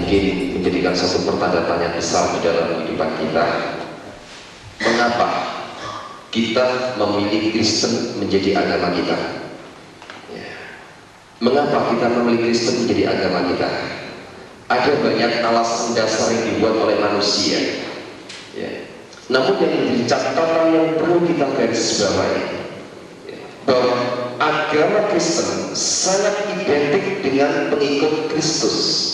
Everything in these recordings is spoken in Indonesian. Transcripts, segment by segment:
mungkin menjadikan satu pertanda tanya besar di dalam kehidupan kita. Mengapa kita memilih Kristen menjadi agama kita? Mengapa kita memilih Kristen menjadi agama kita? Ada banyak alasan dasar yang dibuat oleh manusia. Namun yang menjadi catatan yang perlu kita garis bawahi, bahwa agama Kristen sangat identik dengan pengikut Kristus.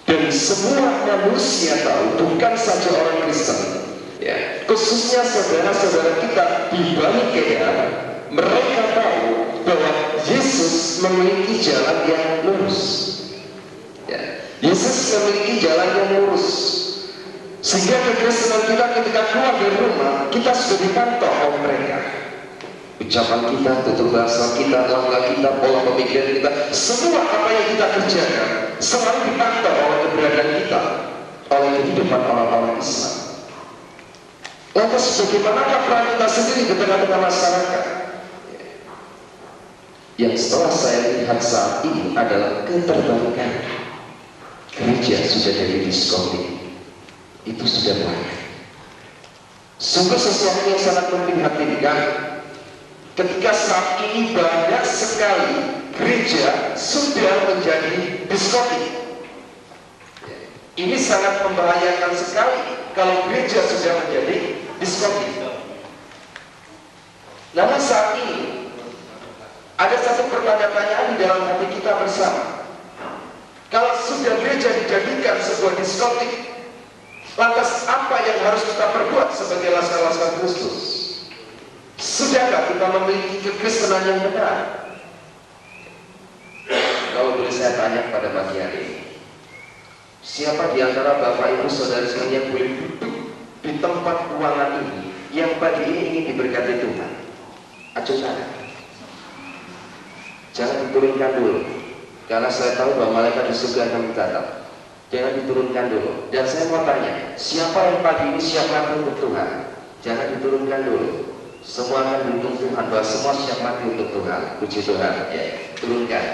Dan semua manusia tahu, bukan saja orang Kristen, khususnya saudara-saudara kita di Bani Kedar, mereka tahu bahwa Yesus memiliki jalan yang lurus. Yesus memiliki jalan yang lurus, sehingga kekristenan kita ketika keluar dari rumah, kita sudah dipantau oleh mereka. Ucapan kita, tutur bahasa kita, langkah kita, pola pemikiran kita, semua apa yang kita kerjakan selalu dipantau oleh keberadaan kita, oleh kehidupan orang-orang Islam. Lantas bagaimanakah peran kita sendiri di tengah-tengah masyarakat? Yang setelah saya lihat saat ini adalah keterbalikan. Gereja sudah jadi diskotik, itu sudah banyak. Sungguh sesuatu yang sangat memprihatinkan ketika saat ini banyak sekali gereja sudah menjadi diskotik. Ini sangat membahayakan sekali kalau gereja sudah menjadi diskotik. Namun saat ini ada satu pertanyaan di dalam hati kita bersama. Kalau sudah gereja dijadikan sebuah diskotik, lantas apa yang harus kita perbuat sebagai laskar-laskar Kristus? Sudahkah kita memiliki kekristenan yang benar? Kalau boleh saya tanya pada pagi hari ini, siapa di antara Bapak Ibu Saudara sekalian yang boleh duduk di tempat ruangan ini yang pagi ini ingin diberkati Tuhan? Acuh tangan. Jangan diturunkan dulu, karena saya tahu bahwa malaikat di surga akan mencatat. Jangan diturunkan dulu. Dan saya mau tanya, siapa yang pagi ini siap mati untuk Tuhan? Jangan diturunkan dulu. Semua akan didukung Tuhan, bahwa semua siap mati untuk Tuhan. Puji Tuhan. Turunkan.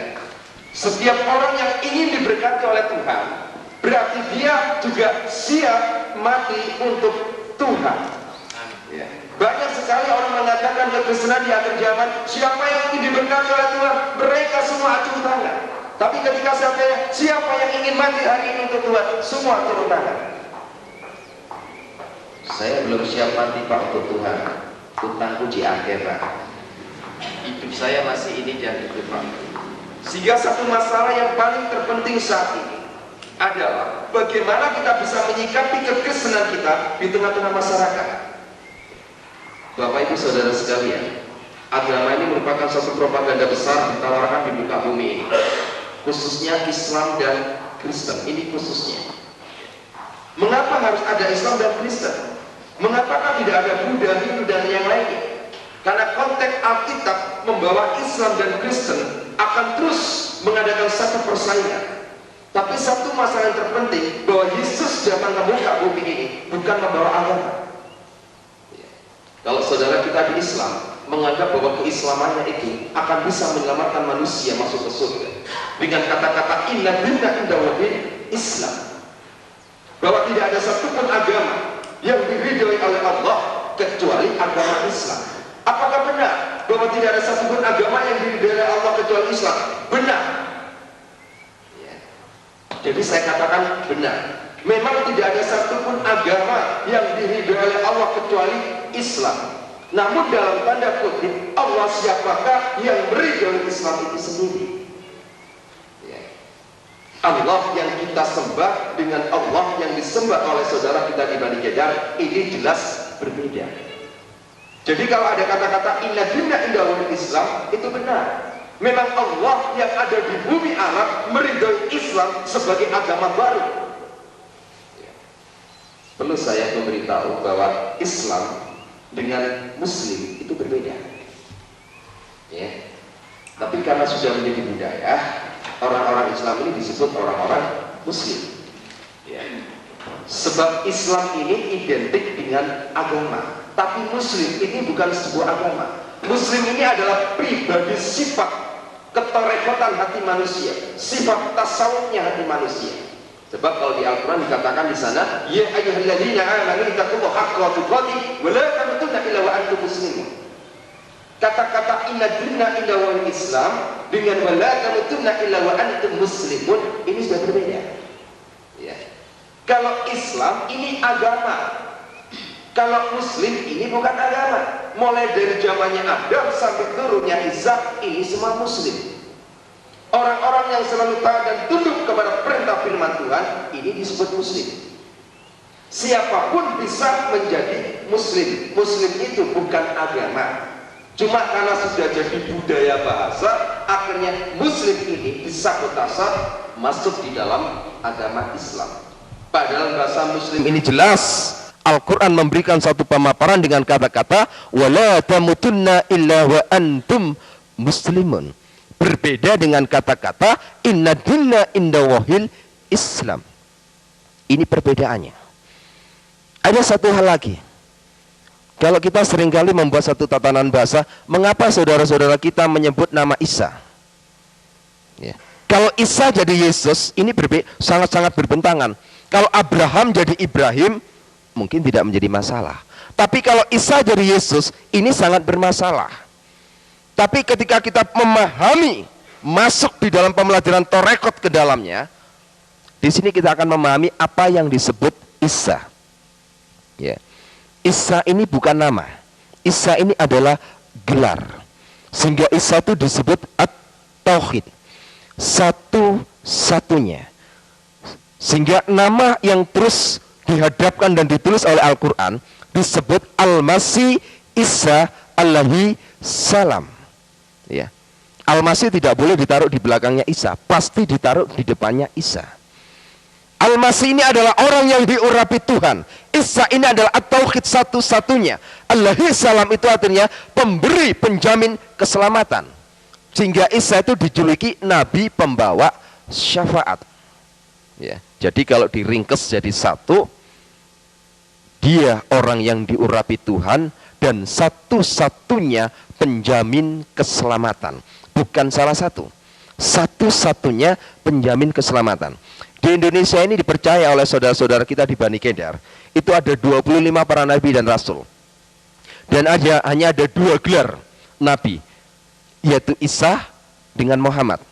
Setiap orang yang ingin diberkati oleh Tuhan, berarti dia juga siap mati untuk Tuhan. Banyak sekali orang mengatakan kekristenan di akhir zaman, siapa yang ingin diberkati oleh Tuhan, mereka semua acung tangan. Tapi ketika saya tanya, siapa yang ingin mati hari ini untuk Tuhan, semua turun tangan. Saya belum siap mati Pak untuk Tuhan, utangku di akhirat. Hidup saya masih ini dan itu Pak. Sehingga satu masalah yang paling terpenting saat ini adalah bagaimana kita bisa menyikapi kekristenan kita di tengah-tengah masyarakat. Bapak Ibu Saudara sekalian, agama ini merupakan suatu propaganda besar ditawarkan di muka bumi ini, khususnya Islam dan Kristen. Ini khususnya. Mengapa harus ada Islam dan Kristen? Mengapakah tidak ada Buddha, Hindu dan yang lainnya? Karena konteks Alkitab membawa Islam dan Kristen akan terus mengadakan satu persaingan. Tapi satu masalah yang terpenting, bahwa Yesus datang ke muka bumi ini bukan membawa agama. Kalau saudara kita di Islam menganggap bahwa keislamannya itu akan bisa menyelamatkan manusia masuk ke surga dengan kata-kata inna dinna inda wahid Islam, bahwa tidak ada satupun agama yang diridhoi oleh Allah kecuali agama Islam. Apakah benar bahwa tidak ada satupun agama yang diridhoi oleh Allah kecuali Islam? Benar. Jadi saya katakan benar. Memang tidak ada satupun agama yang diridhoi oleh Allah kecuali Islam. Namun dalam tanda kutip, Allah siapakah yang meridhoi Islam itu sendiri? Allah yang kita sembah dengan Allah yang disembah oleh saudara kita di Bani Kedar, ini jelas berbeda. Jadi kalau ada kata-kata inna dinna inda wahid Islam, itu benar. Memang Allah yang ada di bumi Arab meridhoi Islam sebagai agama baru. Perlu saya memberitahu bahwa Islam dengan Muslim itu berbeda. Tapi karena sudah menjadi budaya, orang-orang Islam ini disebut orang-orang Muslim. Sebab Islam ini identik dengan agama, tapi Muslim ini bukan sebuah agama. Muslim ini adalah pribadi sifat ketorekotan hati manusia, sifat tasawufnya hati manusia. Sebab kalau di Al-Quran dikatakan di sana, ya ayyuhalladzina amanu taqullaha haqqa tuqatih wa la tamutunna illa wa antum muslimun. Kata-kata inna dinna illa wal Islam dengan wa la tamutunna illa wa antum muslimun ini sudah berbeda. Ya. Kalau Islam ini agama, kalau Muslim ini bukan agama. Mulai dari zamannya Adam sampai turunnya Isa, ini semua Muslim. Orang-orang yang selalu taat dan tunduk kepada perintah firman Tuhan, ini disebut Muslim. Siapapun bisa menjadi Muslim. Muslim itu bukan agama. Cuma karena sudah jadi budaya bahasa, akhirnya Muslim ini disabotase masuk di dalam agama Islam. Padahal bahasa Muslim ini jelas. Al-Quran memberikan satu pemaparan dengan kata-kata wala tamutunna illa wa antum muslimun. Berbeda dengan kata-kata inna dinna indawahil Islam. Ini perbedaannya. Ada satu hal lagi. Kalau kita seringkali membuat satu tatanan bahasa, mengapa saudara-saudara kita menyebut nama Isa? Ya. Kalau Isa jadi Yesus, ini sangat-sangat berbentangan. Kalau Abraham jadi Ibrahim, mungkin tidak menjadi masalah. Tapi kalau Isa jadi Yesus, ini sangat bermasalah. Tapi ketika kita memahami, masuk di dalam pembelajaran Torekot ke dalamnya, di sini kita akan memahami apa yang disebut Isa. Ya. Isa ini bukan nama. Isa ini adalah gelar. Sehingga Isa itu disebut At-Tauhid. Satu-satunya. Sehingga nama yang terus dihadapkan dan ditulis oleh Al-Quran disebut Al-Masih Isa alaihi salam. Ya. Al-Masih tidak boleh ditaruh di belakangnya Isa, pasti ditaruh di depannya Isa. Al-Masih ini adalah orang yang diurapi Tuhan. Isa ini adalah At-Tauhid satu-satunya. Alaihi salam itu artinya pemberi penjamin keselamatan. Sehingga Isa itu dijuluki Nabi pembawa syafaat. Ya. Jadi kalau diringkes jadi satu, dia orang yang diurapi Tuhan dan satu-satunya penjamin keselamatan. Bukan salah satu. Satu-satunya penjamin keselamatan. Di Indonesia ini dipercaya oleh saudara-saudara kita di Bani Kedar, itu ada 25 para nabi dan rasul. Dan hanya ada 2 gelar nabi, yaitu Isa dengan Muhammad.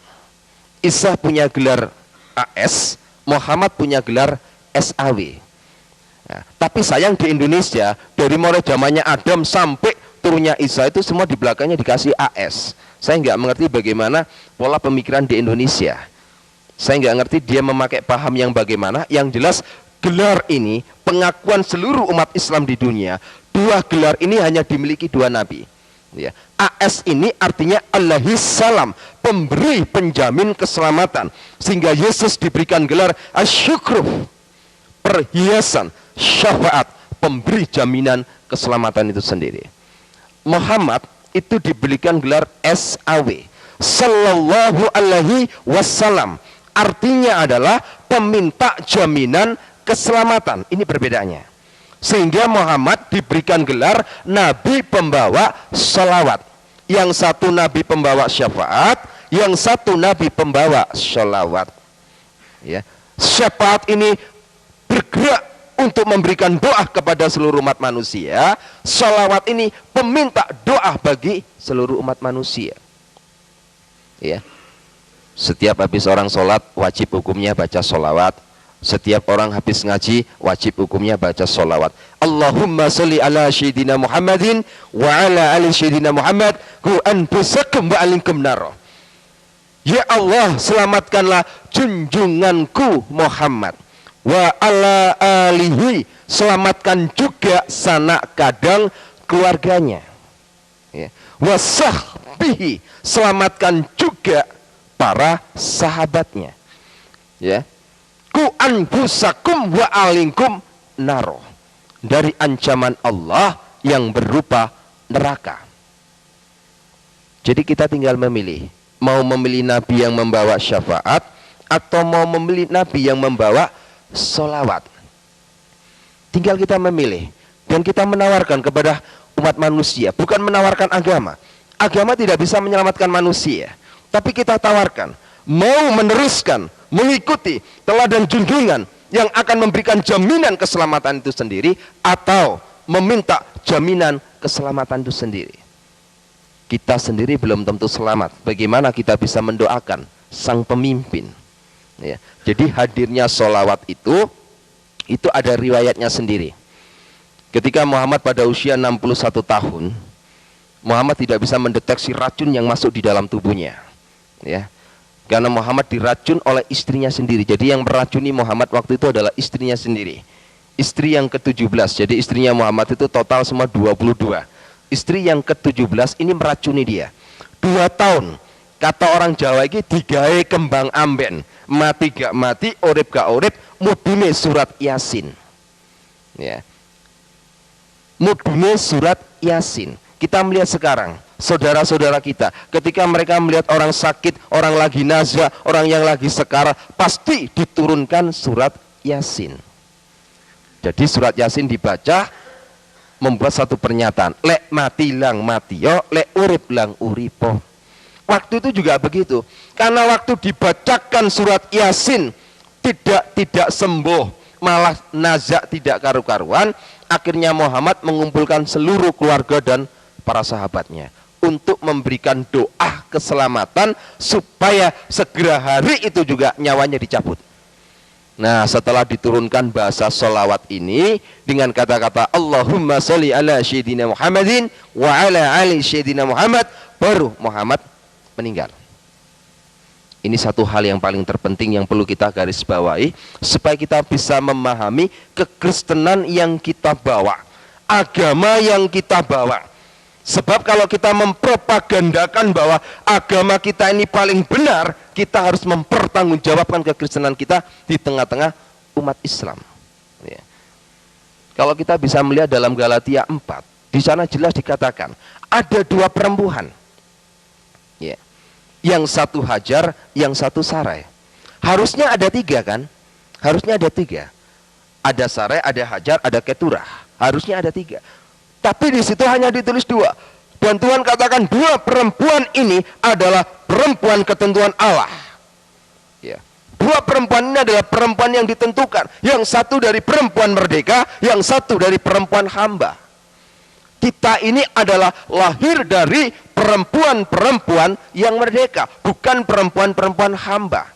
Isa punya gelar AS, Muhammad punya gelar SAW. Nah, tapi sayang di Indonesia dari mulai zamannya Adam sampai turunnya Isa itu semua di belakangnya dikasih AS. Saya nggak mengerti bagaimana pola pemikiran di Indonesia. Saya nggak ngerti dia memakai paham yang bagaimana. Yang jelas gelar ini pengakuan seluruh umat Islam di dunia. 2 gelar ini hanya dimiliki 2 nabi. Ya. AS ini artinya Alaihi salam, pemberi penjamin keselamatan. Sehingga Yesus diberikan gelar Asyukru, perhiasan syafaat, pemberi jaminan keselamatan itu sendiri. Muhammad itu diberikan gelar SAW, Sallallahu Alaihi Wasallam, artinya adalah peminta jaminan keselamatan. Ini perbedaannya. Sehingga Muhammad diberikan gelar Nabi pembawa salawat. Yang satu Nabi pembawa syafaat, yang satu Nabi pembawa salawat. Ya. Syafaat ini bergerak untuk memberikan doa kepada seluruh umat manusia. Salawat ini peminta doa bagi seluruh umat manusia. Ya. Setiap habis orang sholat wajib hukumnya baca salawat. Setiap orang habis ngaji wajib hukumnya baca salawat. Allahumma sholli ala sayyidina Muhammadin wa ala ali sayyidina Muhammad ku anfusakum wa alinkum nar. Ya Allah, selamatkanlah junjunganku Muhammad wa ala alihi, selamatkan juga sanak kadang keluarganya. Ya. Wa sahbihi, selamatkan juga para sahabatnya. Ya. Ku anfusakum wa alinkum naro, dari ancaman Allah yang berupa neraka. Jadi kita tinggal memilih, mau memilih nabi yang membawa syafaat atau mau memilih nabi yang membawa sholawat. Tinggal kita memilih. Dan kita menawarkan kepada umat manusia, bukan menawarkan agama. Agama tidak bisa menyelamatkan manusia, Tapi kita tawarkan, mau meneruskan, mengikuti teladan junjungan yang akan memberikan jaminan keselamatan itu sendiri, atau meminta jaminan keselamatan itu sendiri. Kita sendiri belum tentu selamat. Bagaimana kita bisa mendoakan sang pemimpin? Ya. Jadi hadirnya sholawat itu ada riwayatnya sendiri. Ketika Muhammad pada usia 61 tahun, Muhammad tidak bisa mendeteksi racun yang masuk di dalam tubuhnya. Ya. Karena Muhammad diracun oleh istrinya sendiri. Jadi yang meracuni Muhammad waktu itu adalah istrinya sendiri. Istri yang ke-17. Jadi istrinya Muhammad itu total semua 22. Istri yang ke-17 ini meracuni dia 2 tahun. Kata orang Jawa ini digawe kembang amben, mati gak mati, urip gak urip, mudune surat Yasin. Ya. Mudune surat Yasin. Kita melihat sekarang saudara-saudara kita, ketika mereka melihat orang sakit, orang lagi nazah, orang yang lagi sekarat, pasti diturunkan surat Yasin. Jadi surat Yasin dibaca, membuat satu pernyataan, lek mati lang mati yo, lek urip lang uripo. Waktu itu juga begitu, karena waktu dibacakan surat Yasin tidak sembuh, malah nazak tidak karu-karuan. Akhirnya Muhammad mengumpulkan seluruh keluarga dan para sahabatnya untuk memberikan doa keselamatan supaya segera hari itu juga nyawanya dicabut. Nah, setelah diturunkan bahasa sholawat ini dengan kata-kata Allahumma sholli ala Sayyidina Muhammadin wa ala ali Sayyidina Muhammad, baru Muhammad meninggal. Ini satu hal yang paling terpenting yang perlu kita garis bawahi supaya kita bisa memahami kekristenan yang kita bawa, agama yang kita bawa. Sebab kalau kita mempropagandakan bahwa agama kita ini paling benar, kita harus mempertanggungjawabkan kekristenan kita di tengah-tengah umat Islam. Ya. Kalau kita bisa melihat dalam Galatia 4, di sana jelas dikatakan ada 2 perempuan. Ya. Yang satu Hajar, yang satu Sarai. Harusnya ada 3 kan? Harusnya ada 3. Ada Sarai, ada Hajar, ada Keturah. Harusnya ada 3. Tapi di situ hanya ditulis 2. Dan Tuhan katakan 2 perempuan ini adalah perempuan ketentuan Allah. Ya. 2 perempuan ini adalah perempuan yang ditentukan. Yang satu dari perempuan merdeka, yang satu dari perempuan hamba. Kita ini adalah lahir dari perempuan-perempuan yang merdeka, bukan perempuan-perempuan hamba.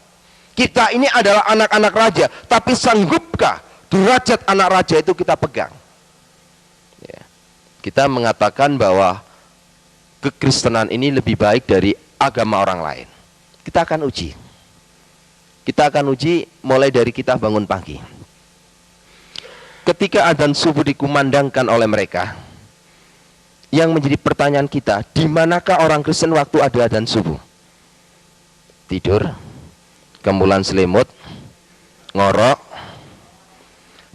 Kita ini adalah anak-anak raja, tapi sanggupkah derajat anak raja itu kita pegang? Kita mengatakan bahwa kekristenan ini lebih baik dari agama orang lain. Kita akan uji. Kita akan uji mulai dari kita bangun pagi. Ketika adzan subuh dikumandangkan oleh mereka, yang menjadi pertanyaan kita, di manakah orang Kristen waktu ada adzan subuh? Tidur, kemulan selimut, ngorok.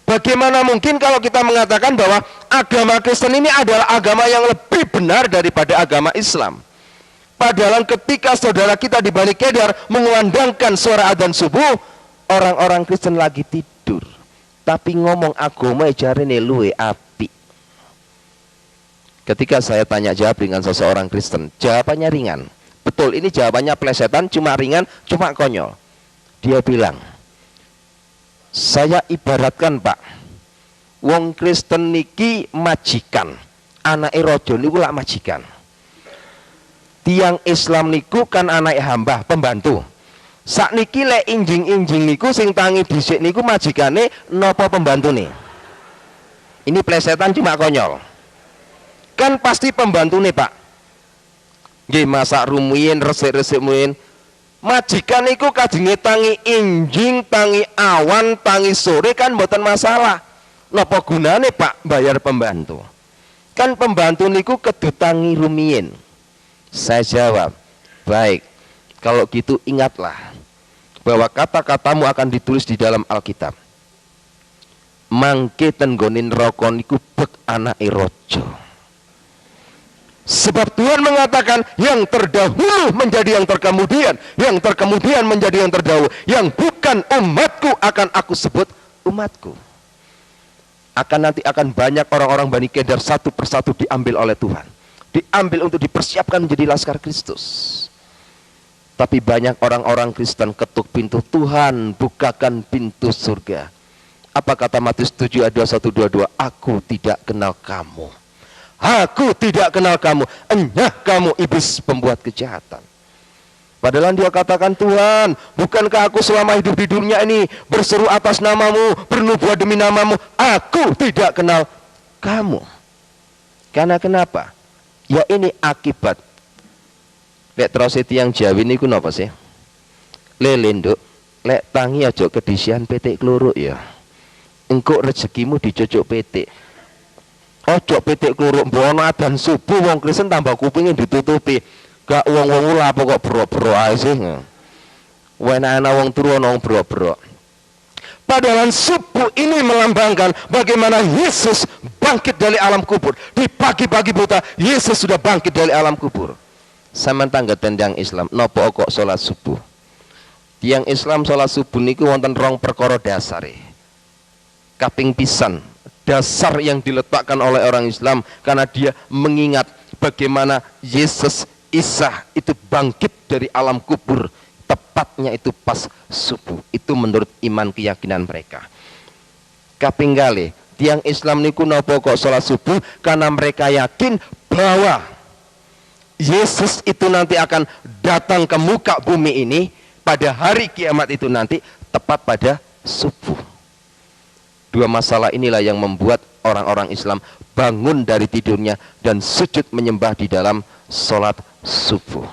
Bagaimana mungkin kalau kita mengatakan bahwa agama Kristen ini adalah agama yang lebih benar daripada agama Islam? Padahal ketika saudara kita di Bani Kedar mengumandangkan suara adzan subuh, orang-orang Kristen lagi tidur, tapi ngomong agama jarene luwe api. Ketika saya tanya jawab dengan seseorang Kristen, jawabannya ringan. Betul, ini jawabannya plesetan, cuma ringan, cuma konyol. Dia bilang, saya ibaratkan Pak, wong Kristen niki majikan, anake raja niku lak majikan. Tiang Islam niku kan anak hamba, pembantu. Sakniki lek injing-injing niku sing tangi dhisik niku majikane napa pembantune? Ini plesetan cuma konyol. Kan pasti pembantune Pak. Nggih masak rumuyin, resik-resik muyin. Majikan niku kajenge tangi injing, tangi awan, tangi sore kan mboten masalah. Napa gunane Pak bayar pembantu? Kan pembantu niku kedu tangi rumiyin. Saya jawab, baik. Kalau gitu ingatlah bahwa kata-katamu akan ditulis di dalam Alkitab. Mangke tenggonin roko niku bek anake raja. Sebab Tuhan mengatakan yang terdahulu menjadi yang terkemudian menjadi yang terdahulu. Yang bukan umatku akan aku sebut umatku. Nanti akan banyak orang-orang Bani Kedar satu persatu diambil oleh Tuhan. Diambil untuk dipersiapkan menjadi laskar Kristus. Tapi banyak orang-orang Kristen ketuk pintu, Tuhan bukakan pintu surga. Apa kata Matius 7 ayat 21-22? Aku tidak kenal kamu. Aku tidak kenal kamu. Enyah kamu iblis pembuat kejahatan. Padahal dia katakan, Tuhan, bukankah aku selama hidup di dunia ini berseru atas namamu, bernubuat demi namamu? Aku tidak kenal kamu. Karena kenapa? Ya ini akibat. Lek terus tiang Jawi niku napa sih? Lele nduk, lek tangi aja kedisian petik kluruk ya. Engko rezekimu dicocok petik. Ojo petik kluruk mbono adzan subuh wong Kristen tambah kupinge ditutupi. Gak wong-wong lapo kok bro-bro ae sih. Wena-wena wong turu ana wong bro-bro. Padahal subuh ini melambangkan bagaimana Yesus bangkit dari alam kubur. Di pagi-pagi buta Yesus sudah bangkit dari alam kubur. Sama tangga tendang Islam, nopo kok sholat subuh. Tiang Islam sholat subuh niku wonten rong perkara dasar. Kaping pisan, dasar yang diletakkan oleh orang Islam karena dia mengingat bagaimana Yesus Isa itu bangkit dari alam kubur, tepatnya itu pas subuh. Itu menurut iman keyakinan mereka. Kaping kali, tiang Islam niku nopo kok sholat subuh karena mereka yakin bahwa Yesus itu nanti akan datang ke muka bumi ini pada hari kiamat itu nanti tepat pada subuh. Dua masalah inilah yang membuat orang-orang Islam bangun dari tidurnya dan sujud menyembah di dalam sholat subuh.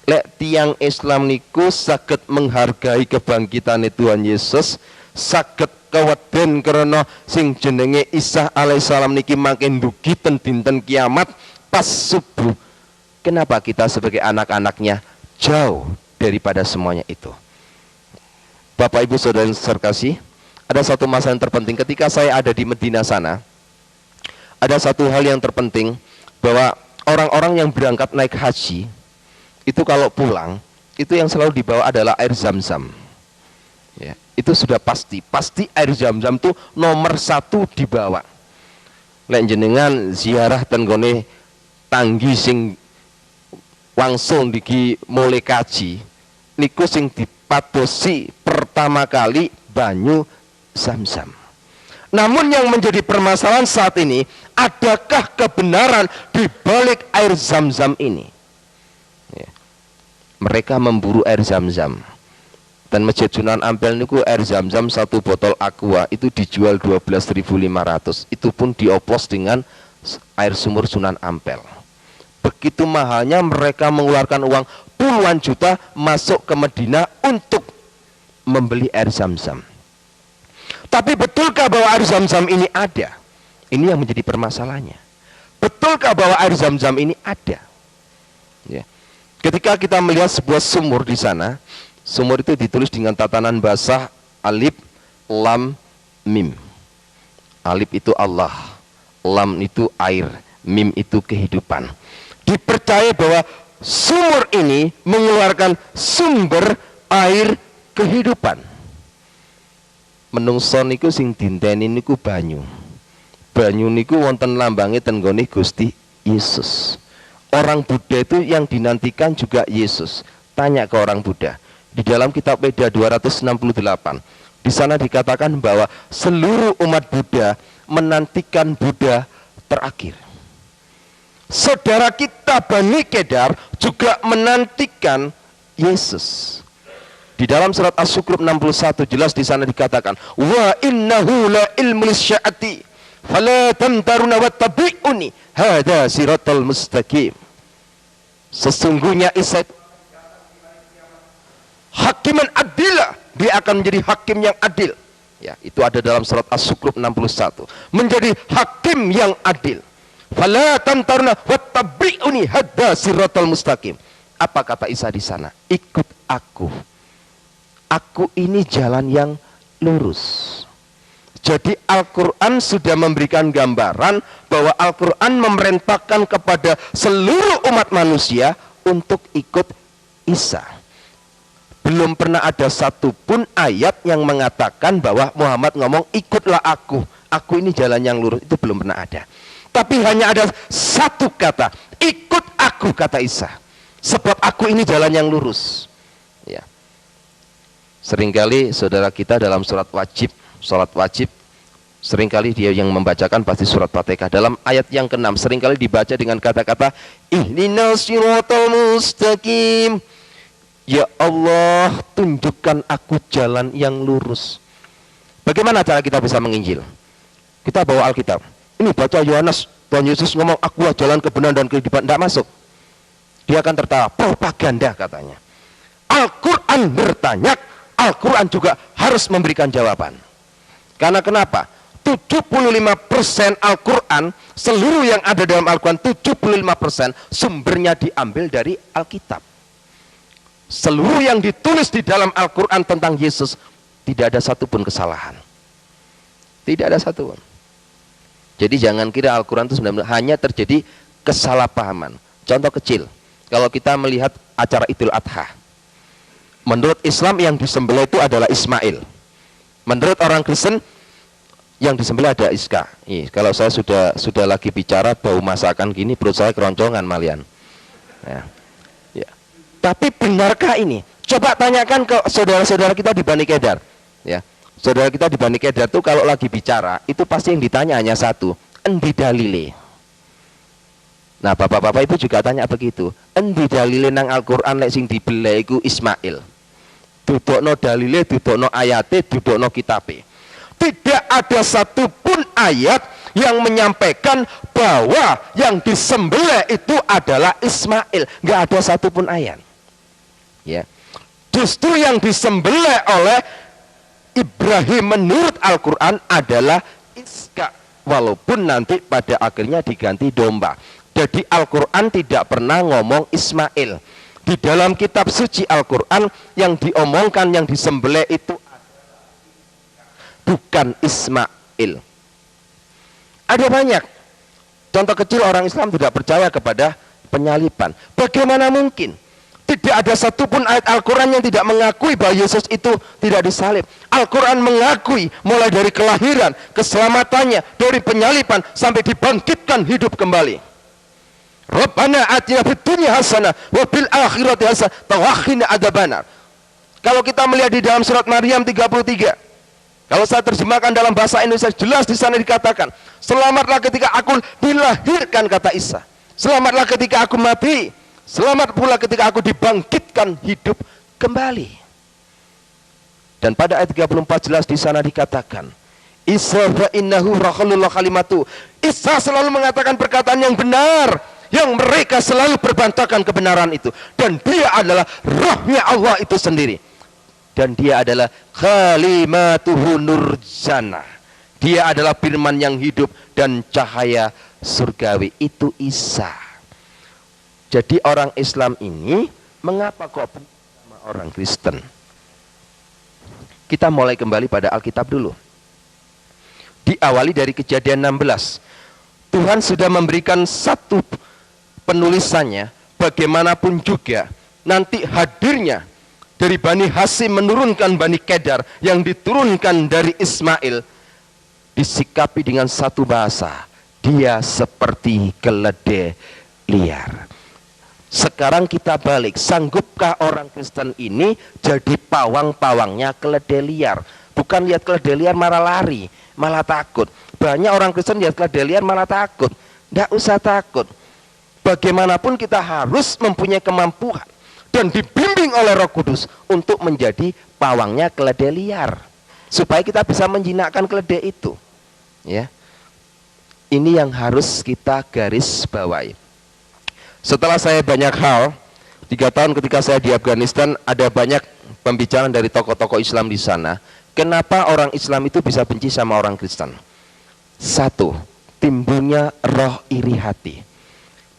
Lek tiang Islam niku saged menghargai kebangkitan Tuhan Yesus, saged keweden karena sing jenenge Isa alaihissalam niki makin dugi ten dinten kiamat pas subuh. Kenapa kita sebagai anak-anaknya jauh daripada semuanya itu? Bapak Ibu Saudara sekalian, ada satu masalah yang terpenting ketika saya ada di Medina sana. Ada satu hal yang terpenting bahwa orang-orang yang berangkat naik haji itu kalau pulang itu yang selalu dibawa adalah air zam-zam. Ya, itu sudah pasti air zam-zam itu nomor satu dibawa. Lek jenengan ziarah ten gone tanggi sing wangsul niki mulai kaji niku sing dipadosi pertama kali banyu zam-zam. Namun yang menjadi permasalahan saat ini, adakah kebenaran di balik air zam-zam ini? Ya. Mereka memburu air zam-zam. Dan Masjid Sunan Ampel niku air zam-zam satu botol aqua itu dijual 12.500. Itu pun dioplos dengan air sumur Sunan Ampel. Begitu mahalnya mereka mengeluarkan uang puluhan juta masuk ke Medina untuk membeli air zam-zam. Tapi betulkah bahwa air zam-zam ini ada? Ini yang menjadi permasalahannya. Betulkah bahwa air zam-zam ini ada? Ya. Ketika kita melihat sebuah sumur di sana, sumur itu ditulis dengan tatanan basah alif, lam, mim. Alif itu Allah, lam itu air, mim itu kehidupan. Dipercaya bahwa sumur ini mengeluarkan sumber air kehidupan. Menungso niku sing dinteni niku banyu. Banyu niku wonten lambange ten nggone Gusti Yesus. Orang Buddha itu yang dinantikan juga Yesus. Tanya ke orang Buddha. Di dalam kitab Weda 268, di sana dikatakan bahwa seluruh umat Buddha menantikan Buddha terakhir. Saudara kita Bani Kedar juga menantikan Yesus. Di dalam surat As-Sukrub 61 jelas di sana dikatakan, wa innahu la ilmu lisya'ati fala tamtaruna wattabi'uni hadza siratal mustaqim. Sesungguhnya Isa hakiman adilah, dia akan menjadi hakim yang adil. Ya, itu ada dalam surat As-Sukrub 61. Menjadi hakim yang adil. Fala tamtaruna wattabi'uni hadza siratal mustaqim. Apa kata Isa di sana? Ikut aku. Aku ini jalan yang lurus. Jadi Al-Quran sudah memberikan gambaran bahwa Al-Quran memerintahkan kepada seluruh umat manusia untuk ikut Isa. Belum pernah ada satupun ayat yang mengatakan bahwa Muhammad ngomong ikutlah aku ini jalan yang lurus. Itu belum pernah ada. Tapi hanya ada satu kata, ikut aku, kata Isa. sebab aku ini jalan yang lurus. Ya. Seringkali saudara kita dalam sholat wajib, seringkali dia yang membacakan pasti surat Fatihah. Dalam ayat yang ke-6 seringkali dibaca dengan kata-kata ihdinas siratal mustaqim. Ya Allah, tunjukkan aku jalan yang lurus. Bagaimana cara kita bisa menginjil? Kita bawa Alkitab. Ini baca Yohanes, Tuhan Yesus ngomong aku jalan kebenaran dan kehidupan. Tidak masuk. Dia akan tertawa, propaganda katanya. Al-Quran bertanya, Al-Quran juga harus memberikan jawaban. Karena kenapa? 75% Al-Quran, seluruh yang ada dalam Al-Quran, 75% sumbernya diambil dari Alkitab. Seluruh yang ditulis di dalam Al-Quran tentang Yesus, tidak ada satupun kesalahan. Tidak ada satupun. Jadi jangan kira Al-Quran itu sebenarnya hanya terjadi kesalahpahaman. Contoh kecil, kalau kita melihat acara Idul Adha, menurut Islam yang disembelih itu adalah Ismail. Menurut orang Kristen yang disembelih ada Iska. Kalau saya sudah lagi bicara bau masakan gini, perut saya keroncongan malian. Ya. Tapi benarkah ini? Coba tanyakan ke saudara-saudara kita di Bani Kedar. Ya, saudara kita di Bani Kedar tuh kalau lagi bicara, itu pasti yang ditanya hanya satu, endi dalile. Nah, bapak-bapak ibu juga tanya begitu. Endi dalile nang Al-Qur'an lek sing dibeleh iku Ismail. Dudukno dalile, dudukno ayate, dudukno kitabe. Tidak ada satupun ayat yang menyampaikan bahwa yang disembelih itu adalah Ismail. Nggak ada satupun ayat. Ya, justru yang disembelih oleh Ibrahim menurut Al-Quran adalah Iska, walaupun nanti pada akhirnya diganti domba. Jadi Al-Quran tidak pernah ngomong Ismail. Di dalam kitab suci Al-Quran yang diomongkan, yang disembelih itu bukan Ismail. Ada banyak contoh kecil orang Islam tidak percaya kepada penyaliban. Bagaimana mungkin? Tidak ada satupun ayat Al-Quran yang tidak mengakui bahwa Yesus itu tidak disalib. Al-Quran mengakui mulai dari kelahiran, keselamatannya, dari penyaliban sampai dibangkitkan hidup kembali. Rabbana atina fid dunya hasanah wa fil akhirati hasanah wa qina adzabannar. Kalau kita melihat di dalam surat Maryam 33, kalau saya terjemahkan dalam bahasa Indonesia, jelas di sana dikatakan, selamatlah ketika aku dilahirkan, kata Isa. Selamatlah ketika aku mati. Selamat pula ketika aku dibangkitkan hidup kembali. Dan pada ayat 34 jelas di sana dikatakan, Isa fa innahu rakhulullah kalimatu. Isa selalu mengatakan perkataan yang benar, yang mereka selalu berbantahkan kebenaran itu. Dan dia adalah rohnya Allah itu sendiri. Dan dia adalah kalimatuhu nurjana. Dia adalah firman yang hidup dan cahaya surgawi. Itu Isa. Jadi orang Islam ini mengapa kok sama orang Kristen? Kita mulai kembali pada Alkitab dulu. Diawali dari Kejadian 16. Tuhan sudah memberikan satu penulisannya, bagaimanapun juga nanti hadirnya dari Bani Hasyim menurunkan Bani Kedar yang diturunkan dari Ismail disikapi dengan satu bahasa. Dia seperti keledai liar. Sekarang kita balik, sanggupkah orang Kristen ini jadi pawang-pawangnya keledai liar? Bukan lihat keledai liar malah lari, malah takut. Banyak orang Kristen lihat keledai liar malah takut. Tidak usah takut. Bagaimanapun kita harus mempunyai kemampuan dan dibimbing oleh Roh Kudus untuk menjadi pawangnya keledai liar, supaya kita bisa menjinakkan keledai itu. Ya, ini yang harus kita garis bawahi. Setelah saya banyak hal, 3 tahun ketika saya di Afghanistan, ada banyak pembicaraan dari tokoh-tokoh Islam di sana. Kenapa orang Islam itu bisa benci sama orang Kristen? Satu, timbulnya roh iri hati.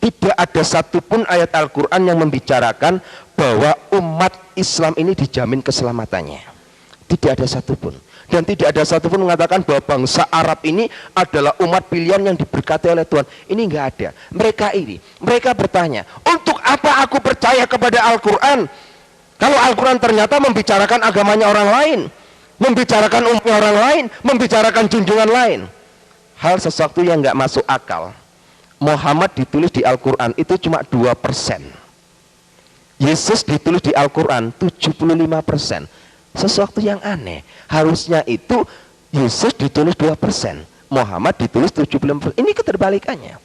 Tidak ada satupun ayat Al-Quran yang membicarakan bahwa umat Islam ini dijamin keselamatannya. Tidak ada satupun. Dan tidak ada satupun mengatakan bahwa bangsa Arab ini adalah umat pilihan yang diberkati oleh Tuhan. Ini enggak ada. Mereka iri. Mereka bertanya, untuk apa aku percaya kepada Al-Quran? Kalau Al-Quran ternyata membicarakan agamanya orang lain, membicarakan umatnya orang lain, membicarakan junjungan lain. Hal sesuatu yang enggak masuk akal. Muhammad ditulis di Al-Quran itu cuma 2%. Yesus ditulis di Al-Quran 75%. Sesuatu yang aneh. Harusnya itu Yesus ditulis 2%, Muhammad ditulis 75%. Ini keterbalikannya.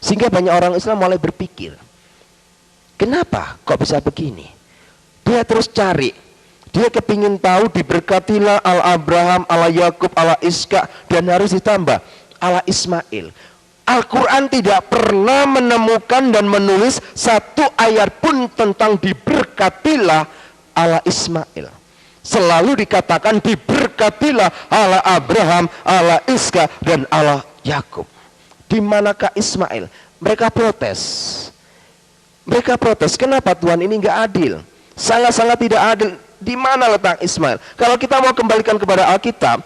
Sehingga banyak orang Islam mulai berpikir, kenapa kok bisa begini? Dia terus cari. Dia kepingin tahu, diberkatilah ala Abraham, ala Yakub, ala Iska, dan harus ditambah ala Ismail. Al-Quran tidak pernah menemukan dan menulis satu ayat pun tentang diberkatilah ala Ismail. Selalu dikatakan diberkatilah ala Abraham, ala Iska, dan ala Yakub. Di manakah Ismail? Mereka protes. Mereka protes, kenapa Tuhan ini nggak adil? Sangat-sangat tidak adil. Di mana letak Ismail? Kalau kita mau kembalikan kepada Alkitab,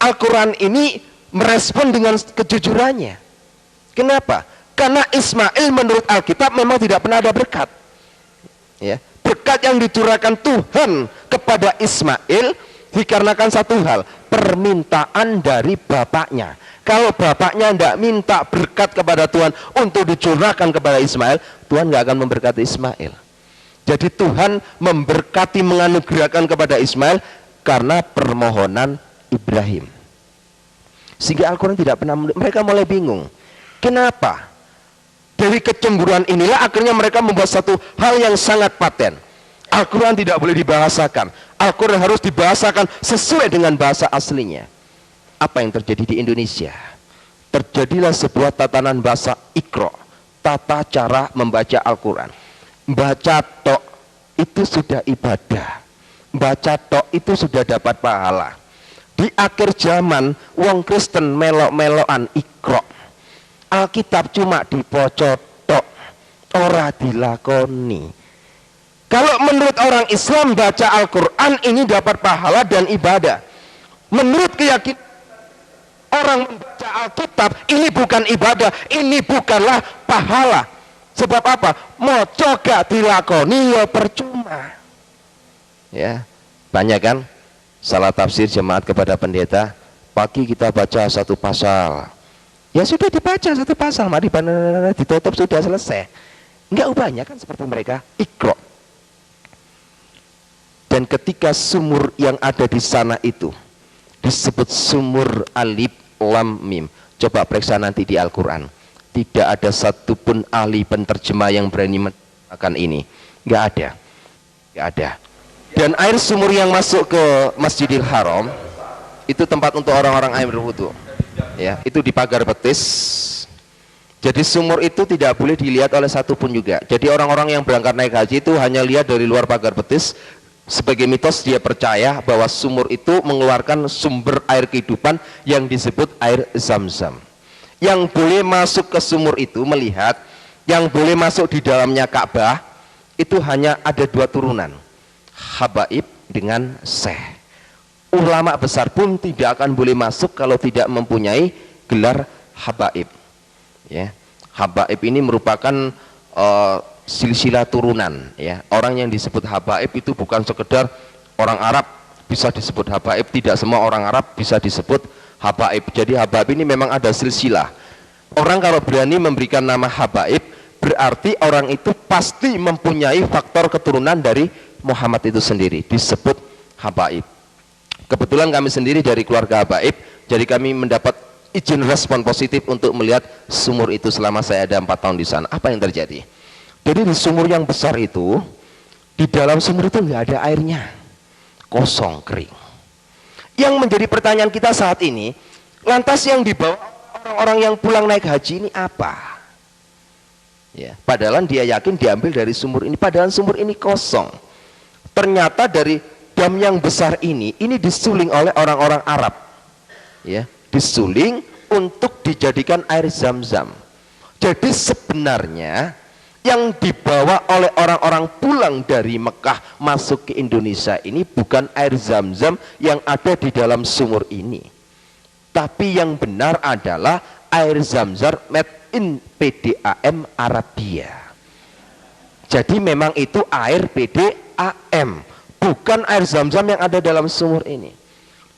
Al-Quran ini merespon dengan kejujurannya. Kenapa? Karena Ismail menurut Alkitab memang tidak pernah ada berkat. Ya, berkat yang dicurahkan Tuhan kepada Ismail dikarenakan satu hal, permintaan dari bapaknya. Kalau bapaknya tidak minta berkat kepada Tuhan untuk dicurahkan kepada Ismail, Tuhan nggak akan memberkati Ismail. Jadi Tuhan memberkati, menganugerahkan kepada Ismail karena permohonan Ibrahim. Sehingga Al-Quran tidak pernah, mereka mulai bingung. Kenapa? Dari kecemburuan inilah akhirnya mereka membuat satu hal yang sangat paten. Al-Quran tidak boleh dibahasakan. Al-Quran harus dibahasakan sesuai dengan bahasa aslinya. Apa yang terjadi di Indonesia? Terjadilah sebuah tatanan bahasa Iqra, tata cara membaca Al-Quran. Baca tok itu sudah ibadah, baca tok itu sudah dapat pahala. Di akhir zaman wong Kristen melok-melokan Iqra, Alkitab cuma dipocot tok, ora dilakoni. Kalau menurut orang Islam baca Al-Quran ini dapat pahala dan ibadah. Menurut keyakinan orang membaca Alkitab ini bukan ibadah, ini bukanlah pahala. Sebab apa? Moco gak dilakoni ya percuma. Ya, banyak kan salah tafsir jemaat kepada pendeta. Pagi kita baca satu pasal, ya sudah dibaca satu pasal, mari ditutup sudah selesai. Enggak ubahnya kan seperti mereka Iqra. Dan ketika sumur yang ada di sana itu disebut sumur alif lam mim. Coba periksa nanti di Al-Quran. Tidak ada satupun ahli penterjemah yang berani mengatakan ini. Nggak ada. Nggak ada. Dan air sumur yang masuk ke Masjidil Haram itu tempat untuk orang-orang air berwudu. Ya, itu di pagar betis. Jadi sumur itu tidak boleh dilihat oleh satupun juga. Jadi orang-orang yang berangkat naik haji itu hanya lihat dari luar pagar betis. Sebagai mitos dia percaya bahwa sumur itu mengeluarkan sumber air kehidupan yang disebut air Zam-Zam. Yang boleh masuk ke sumur itu melihat, yang boleh masuk di dalamnya Ka'bah itu hanya ada dua turunan, Habaib dengan Syekh. Ulama besar pun tidak akan boleh masuk kalau tidak mempunyai gelar Habaib. Ya, Habaib ini merupakan silsilah turunan. Ya, orang yang disebut Habaib itu bukan sekedar orang Arab bisa disebut Habaib, tidak semua orang Arab bisa disebut Habaib. Jadi Habaib ini memang ada silsilah. Orang kalau berani memberikan nama Habaib berarti orang itu pasti mempunyai faktor keturunan dari Muhammad itu sendiri, disebut Habaib. Kebetulan kami sendiri dari keluarga Habaib, jadi kami mendapat izin respon positif untuk melihat sumur itu selama saya ada 4 tahun di sana. Apa yang terjadi? Jadi di sumur yang besar itu, di dalam sumur itu nggak ada airnya, kosong, kering. Yang menjadi pertanyaan kita saat ini, lantas yang dibawa orang-orang yang pulang naik haji ini apa? Ya, padahal dia yakin diambil dari sumur ini, padahal sumur ini kosong. Ternyata dari dam yang besar ini disuling oleh orang-orang Arab. Ya, disuling untuk dijadikan air Zam-Zam. Jadi sebenarnya yang dibawa oleh orang-orang pulang dari Mekah masuk ke Indonesia ini bukan air Zam-Zam yang ada di dalam sumur ini, tapi yang benar adalah air Zam-Zam made in PDAM Arabia. Jadi memang itu air PDAM, bukan air Zam-Zam yang ada dalam sumur ini.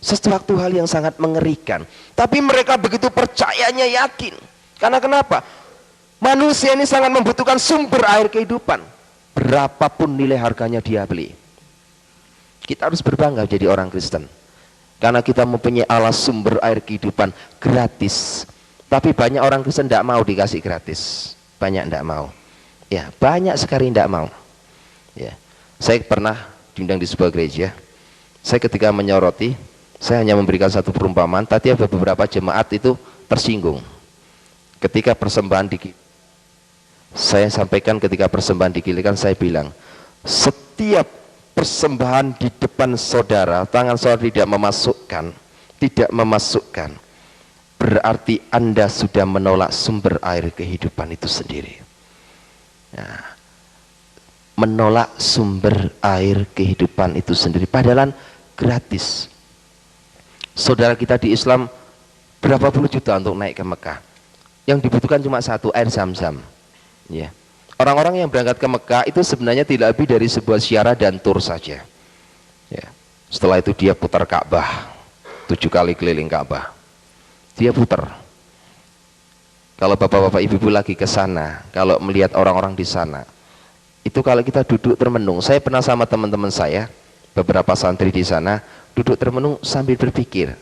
Sesuatu hal yang sangat mengerikan, tapi mereka begitu percayanya, yakin. Karena kenapa? Manusia ini sangat membutuhkan sumber air kehidupan. berapapun nilai harganya dia beli. Kita harus berbangga jadi orang Kristen, karena kita mempunyai Allah sumber air kehidupan gratis. Tapi banyak orang Kristen tidak mau dikasih gratis, banyak tidak mau. Ya, banyak sekali tidak mau. Ya, saya pernah diundang di sebuah gereja. Saya ketika menyoroti, saya hanya memberikan satu perumpamaan. Tadi ada beberapa jemaat itu tersinggung ketika persembahan saya sampaikan ketika persembahan dikilikan, saya bilang, setiap persembahan di depan saudara, tangan saudara tidak memasukkan, berarti Anda sudah menolak sumber air kehidupan itu sendiri. Nah, menolak sumber air kehidupan itu sendiri, padahal gratis. Saudara kita di Islam berapa puluh juta untuk naik ke Mekah, yang dibutuhkan cuma satu, air Zam-Zam. Ya. Orang-orang yang berangkat ke Mekah itu sebenarnya tidak lebih dari sebuah ziarah dan tur saja. Ya. Setelah itu dia putar Ka'bah, 7 kali keliling Ka'bah. Dia putar. Kalau bapak-bapak ibu-ibu lagi ke sana, kalau melihat orang-orang di sana, itu kalau kita duduk termenung, saya pernah sama teman-teman saya, beberapa santri di sana, duduk termenung sambil berpikir.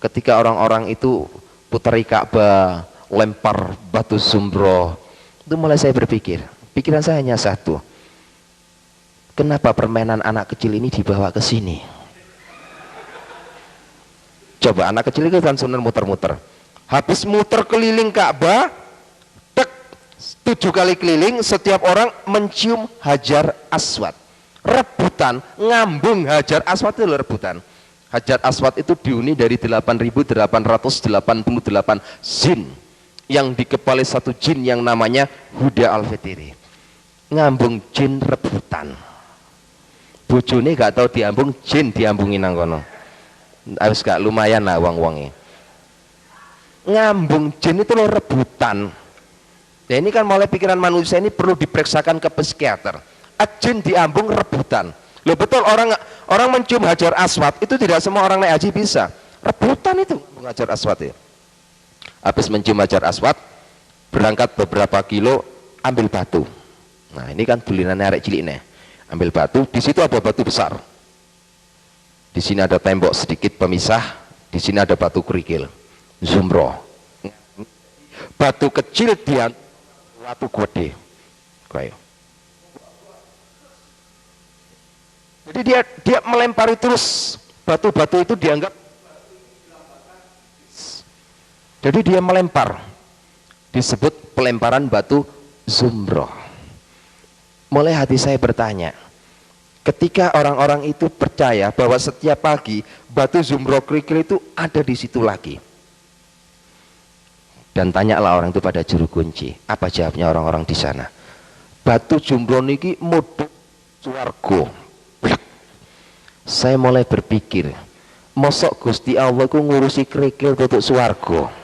Ketika orang-orang itu putari Ka'bah, lempar batu zumbro, itu mulai saya berpikir, pikiran saya hanya satu, kenapa permainan anak kecil ini dibawa ke sini? Coba anak kecil itu kan sebenarnya muter-muter, habis muter keliling Ka'bah, 7 kali keliling, setiap orang mencium Hajar Aswad, rebutan ngambung Hajar Aswad itu rebutan. Hajar Aswad itu dihuni dari 8.888 jin, yang dikepalai satu jin yang namanya Huda Al-Fitri. Ngambung jin rebutan. Bojone gak tahu diambung, jin diambungin nang kono. Harus gak lumayan lah wong-wonge. Ngambung jin itu loh rebutan. Ya ini kan mulai pikiran manusia ini perlu diperiksakan ke psikiater. Jin diambung rebutan. Loh betul, orang mencium Hajar Aswad itu tidak semua orang naik haji bisa. Rebutan itu Hajar Aswad ya. Habis mencium Hajar Aswad, berangkat beberapa kilo, ambil batu. Nah ini kan bulinannya arek cilik nih. Ambil batu, di situ ada batu besar. Di sini ada tembok sedikit pemisah, di sini ada batu kerikil, zumbro. Batu kecil dia batu gede. Kayak. Jadi dia melempari terus batu-batu itu dianggap. Jadi dia melempar, disebut pelemparan batu zumbro. Mulai hati saya bertanya, ketika orang-orang itu percaya bahwa setiap pagi batu zumbro kerikil itu ada di situ lagi, dan tanyalah orang itu pada juru kunci, apa jawabnya orang-orang di sana? Batu zumbro niki mudhun swarga. Saya mulai berpikir, mosok Gusti Allah ku ngurusi kerikil tutuk swarga?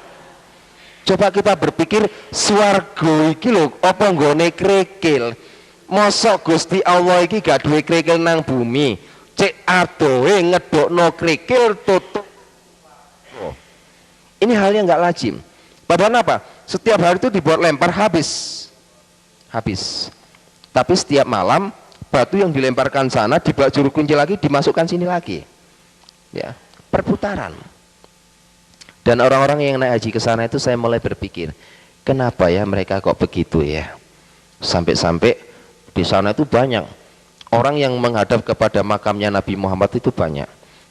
Coba kita berpikir, swarga iki lho apa nggone kerikil? Mosok Gusti Allah iki gak duwe kerikil nang bumi, cek adohe ngedokno kerikil tutuk. Ini hal yang gak lazim. Padahal apa? Setiap hari itu dibuat lempar habis. Tapi setiap malam batu yang dilemparkan sana dibawa juru kunci lagi, dimasukkan sini lagi. Ya, perputaran. Dan orang-orang yang naik haji ke sana itu saya mulai berpikir, kenapa ya mereka kok begitu ya? Sampai-sampai di sana itu banyak orang yang menghadap kepada makamnya Nabi Muhammad itu banyak.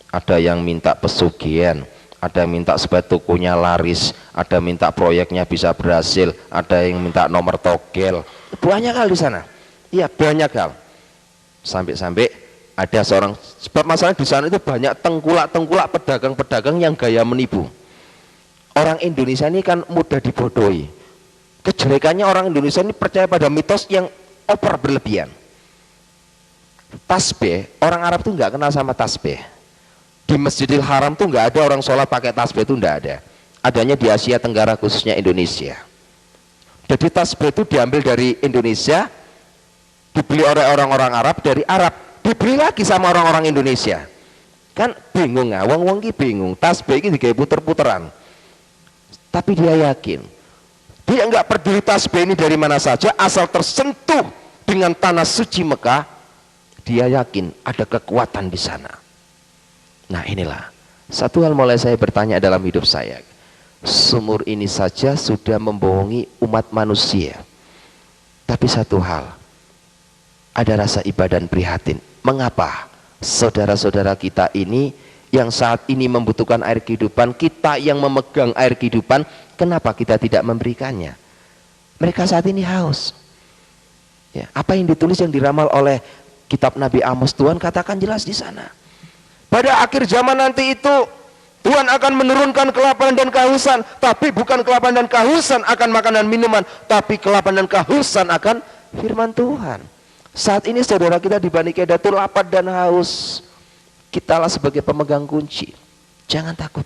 Ada yang minta pesugihan, ada yang minta supaya tokonya laris, ada yang minta proyeknya bisa berhasil, ada yang minta nomor togel. Banyak hal di sana. Iya, banyak hal. Sampai-sampai ada seorang, sebab masalah di sana itu banyak tengkulak-tengkulak pedagang-pedagang yang gaya menipu. Orang Indonesia ini kan mudah dibodohi. Kejelekannya orang Indonesia ini percaya pada mitos yang over berlebihan. Tasbih, orang Arab tuh nggak kenal sama tasbih. Di Masjidil Haram tuh nggak ada orang sholat pakai tasbih, itu nggak ada. Adanya di Asia Tenggara khususnya Indonesia. Jadi tasbih itu diambil dari Indonesia, dibeli oleh orang-orang Arab dari Arab, dibeli lagi sama orang-orang Indonesia. Kan bingung nggak? Wong-wong ki bingung. Tasbih ini digawe puter-puteran. Tapi dia yakin, dia nggak peduli tasbih ini dari mana saja, asal tersentuh dengan tanah suci Mekah, dia yakin ada kekuatan di sana. Nah inilah satu hal mulai saya bertanya dalam hidup saya. Sumur ini saja sudah membohongi umat manusia. Tapi satu hal, ada rasa iba dan prihatin. Mengapa saudara-saudara kita ini yang saat ini membutuhkan air kehidupan, kita yang memegang air kehidupan, kenapa kita tidak memberikannya? Mereka saat ini haus. Ya, apa yang ditulis, yang diramal oleh kitab Nabi Amos, Tuhan katakan jelas di sana. Pada akhir zaman nanti itu Tuhan akan menurunkan kelaparan dan kehausan, tapi bukan kelaparan dan kehausan akan makanan minuman, tapi kelaparan dan kehausan akan firman Tuhan. Saat ini saudara kita di Bani Kedah itu lapar dan haus. Kitalah sebagai pemegang kunci. Jangan takut.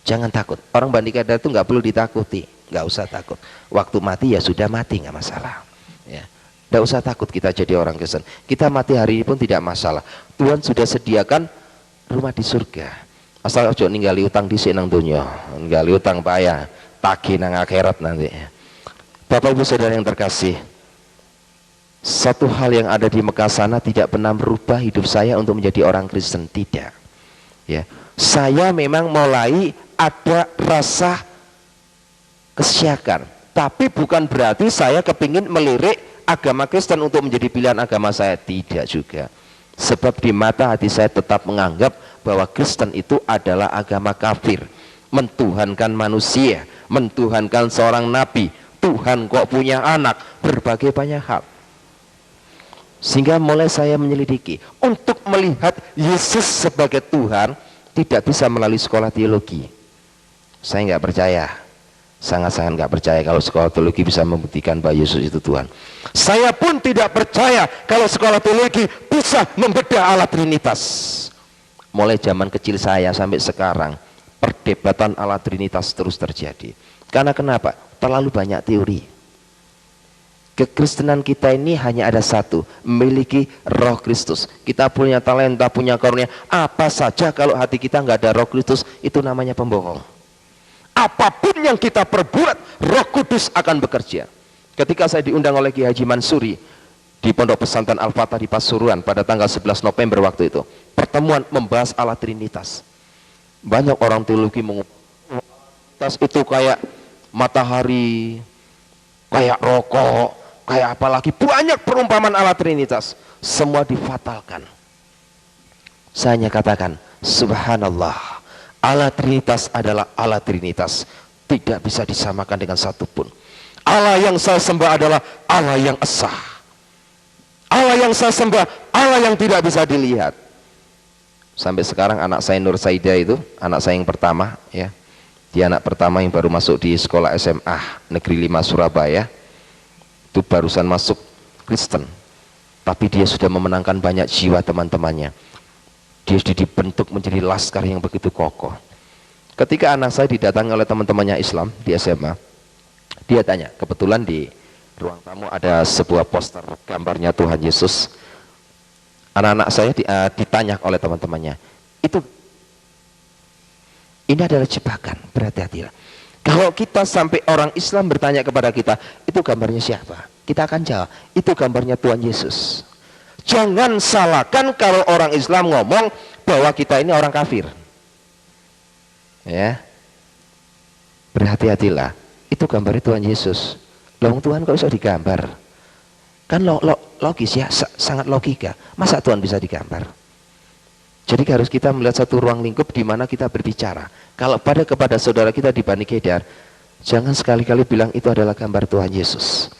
Jangan takut. Orang Bani Kedah itu nggak perlu ditakuti, nggak usah takut. Waktu mati ya sudah mati, nggak masalah. Ya. Nggak usah takut kita jadi orang Kristen. Kita mati hari ini pun tidak masalah. Tuhan sudah sediakan rumah di surga. Asal ojo ninggali utang dhisik nang donya, ninggali utang payah, tagih nang akhirat nanti. Bapak Ibu Saudara yang terkasih, satu hal yang ada di Mekah sana tidak pernah merubah hidup saya untuk menjadi orang Kristen, tidak. Ya, saya memang mulai ada rasa kesyakan, tapi bukan berarti saya kepingin melirik agama Kristen untuk menjadi pilihan agama saya, tidak juga. Sebab di mata hati saya tetap menganggap bahwa Kristen itu adalah agama kafir, mentuhankan manusia, mentuhankan seorang nabi, Tuhan kok punya anak, berbagai banyak hal. Sehingga mulai saya menyelidiki, untuk melihat Yesus sebagai Tuhan tidak bisa melalui sekolah teologi. Saya nggak percaya, sangat-sangat nggak percaya kalau sekolah teologi bisa membuktikan bahwa Yesus itu Tuhan. Saya pun tidak percaya kalau sekolah teologi bisa membedah Allah Trinitas. Mulai zaman kecil saya sampai sekarang, perdebatan Allah Trinitas terus terjadi. Karena kenapa? Terlalu banyak teori. Kekristenan kita ini hanya ada satu, memiliki Roh Kristus. Kita punya talenta, punya karunia, apa saja kalau hati kita nggak ada Roh Kristus, itu namanya pembohong. Apapun yang kita perbuat, Roh Kudus akan bekerja. Ketika saya diundang oleh Ki Haji Mansuri di Pondok Pesantren Al-Fatah di Pasuruan pada tanggal 11 November waktu itu, pertemuan membahas Allah Trinitas. Banyak orang teologi mengatakan itu kayak matahari, kayak rokok, kayak apalagi, banyak perumpamaan Allah Trinitas, semua difatalkan. Saya hanya katakan, subhanallah, Allah Trinitas adalah Allah Trinitas, tidak bisa disamakan dengan satupun. Allah yang saya sembah adalah Allah yang esa. Allah yang saya sembah, Allah yang tidak bisa dilihat. Sampai sekarang anak saya Nur Saida itu, anak saya yang pertama, ya, dia anak pertama yang baru masuk di sekolah SMA Negeri 5 Surabaya, itu barusan masuk Kristen, tapi dia sudah memenangkan banyak jiwa teman-temannya. Dia sudah dibentuk menjadi laskar yang begitu kokoh. Ketika anak saya didatangi oleh teman-temannya Islam di SMA, dia tanya, kebetulan di ruang tamu ada sebuah poster gambarnya Tuhan Yesus. Anak-anak saya ditanya oleh teman-temannya, ini adalah jebakan, berhati-hatilah. Kalau kita sampai orang Islam bertanya kepada kita, itu gambarnya siapa? Kita akan jawab, itu gambarnya Tuhan Yesus. Jangan salahkan kalau orang Islam ngomong bahwa kita ini orang kafir. Ya, berhati-hatilah. Itu gambarnya Tuhan Yesus. Loh, Tuhan kok bisa digambar? Kan logis ya, sangat logika. Masa Tuhan bisa digambar? Jadi harus kita melihat satu ruang lingkup di mana kita berbicara. Kalau kepada saudara kita di Bani Kedar, jangan sekali-kali bilang itu adalah gambar Tuhan Yesus.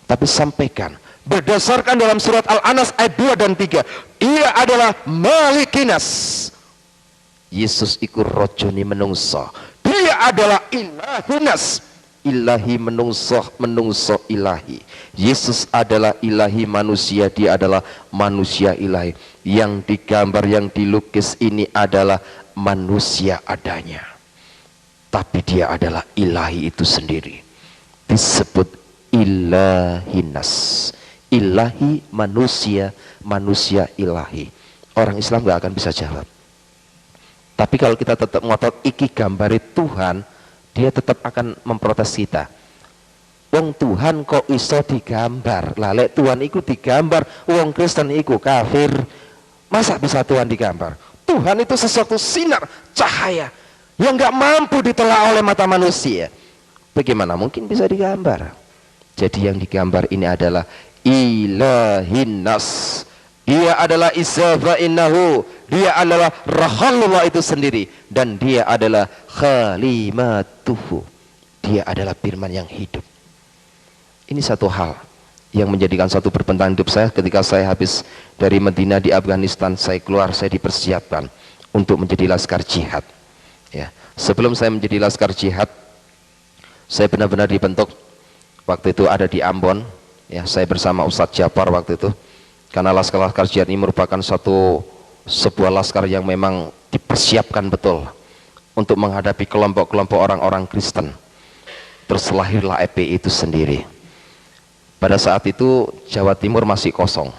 Tapi sampaikan, berdasarkan dalam surat Al-Anas ayat 2 dan 3, ia adalah Malikinas. Yesus iku rojoni menungso. Dia adalah Ilahinas. Ilahi menungso ilahi. Yesus adalah ilahi manusia, dia adalah manusia ilahi. Yang digambar, yang dilukis ini adalah manusia adanya, tapi dia adalah ilahi itu sendiri. Disebut ilahinas, ilahi manusia, manusia ilahi. Orang Islam gak akan bisa jawab. Tapi kalau kita tetap ngotot iki gambari Tuhan, dia tetap akan memprotes kita. wong Tuhan kok iso digambar. Lah lek Tuhan iku digambar, wong Kristen iku kafir. Masa bisa Tuhan digambar? Tuhan itu sesuatu sinar, cahaya yang nggak mampu ditelaah oleh mata manusia. Bagaimana mungkin bisa digambar? Jadi yang digambar ini adalah ilahin nas. Dia adalah Isa innahu, dia adalah Rasulullah itu sendiri, dan dia adalah Khalimatuhu, dia adalah firman yang hidup. Ini satu hal yang menjadikan satu perbentangan hidup saya. Ketika saya habis dari Medina di Afghanistan, saya keluar, saya dipersiapkan untuk menjadi laskar jihad. Ya, sebelum saya menjadi laskar jihad, saya benar-benar dibentuk. Waktu itu ada di Ambon, ya, saya bersama Ustadz Japar waktu itu. Karena laskar jihad ini merupakan sebuah laskar yang memang dipersiapkan betul untuk menghadapi kelompok-kelompok orang-orang Kristen. Terus lahirlah EPI itu sendiri. Pada saat itu Jawa Timur masih kosong,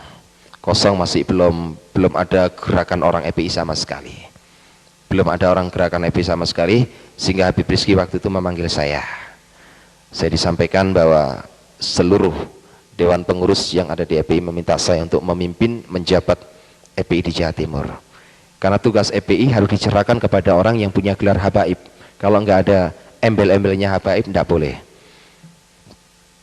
masih belum ada gerakan orang EPI sama sekali. Belum ada orang gerakan EPI sama sekali, sehingga Habib Rizki waktu itu memanggil saya. Saya disampaikan bahwa seluruh Dewan Pengurus yang ada di EPI meminta saya untuk memimpin menjabat EPI di Jawa Timur. Karena tugas EPI harus dicerahkan kepada orang yang punya gelar habaib. Kalau nggak ada embel-embelnya habaib, tidak boleh.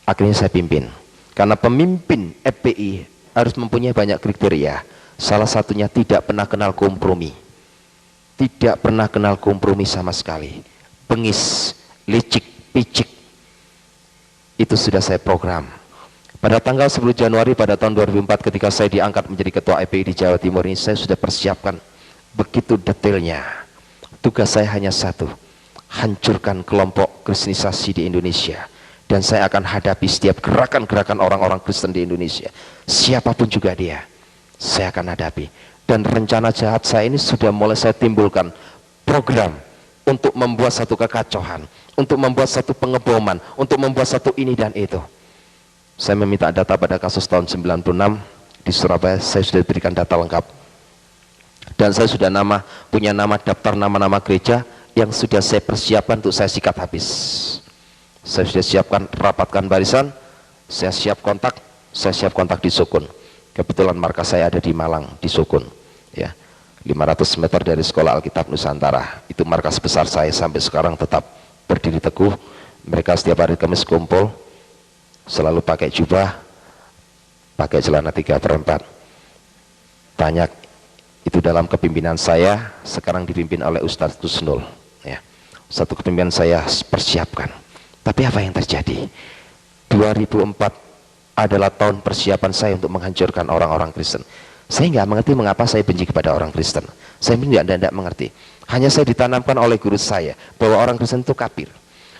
Akhirnya saya pimpin. Karena pemimpin EPI harus mempunyai banyak kriteria. Salah satunya tidak pernah kenal kompromi. Tidak pernah kenal kompromi sama sekali. Bengis, licik, picik. Itu sudah saya program. Pada tanggal 10 Januari pada tahun 2004 ketika saya diangkat menjadi ketua EPI di Jawa Timur ini, saya sudah persiapkan begitu detailnya. Tugas saya hanya satu, hancurkan kelompok kristenisasi di Indonesia. Dan saya akan hadapi setiap gerakan-gerakan orang-orang Kristen di Indonesia. Siapapun juga dia, saya akan hadapi. Dan rencana jahat saya ini sudah mulai saya timbulkan program untuk membuat satu kekacauan, untuk membuat satu pengeboman, untuk membuat satu ini dan itu. Saya meminta data pada kasus tahun 96 di Surabaya, saya sudah berikan data lengkap. Dan saya sudah punya nama daftar nama-nama gereja yang sudah saya persiapkan untuk saya sikat habis. Saya sudah siapkan, rapatkan barisan, saya siap kontak di Sukun. Kebetulan markas saya ada di Malang, di Sukun. Ya, 500 meter dari Sekolah Alkitab Nusantara. Itu markas besar saya, sampai sekarang tetap berdiri teguh. Mereka setiap hari Kamis kumpul, selalu pakai jubah, pakai celana 3/4. Tanya, itu dalam kepimpinan saya, sekarang dipimpin oleh Ustadz Tusnul. Ya. Satu kepimpinan saya persiapkan. Tapi apa yang terjadi? 2004 adalah tahun persiapan saya untuk menghancurkan orang-orang Kristen. Saya nggak mengerti mengapa saya benci kepada orang Kristen. Saya tidak mengerti. Hanya saya ditanamkan oleh guru saya bahwa orang Kristen itu kafir.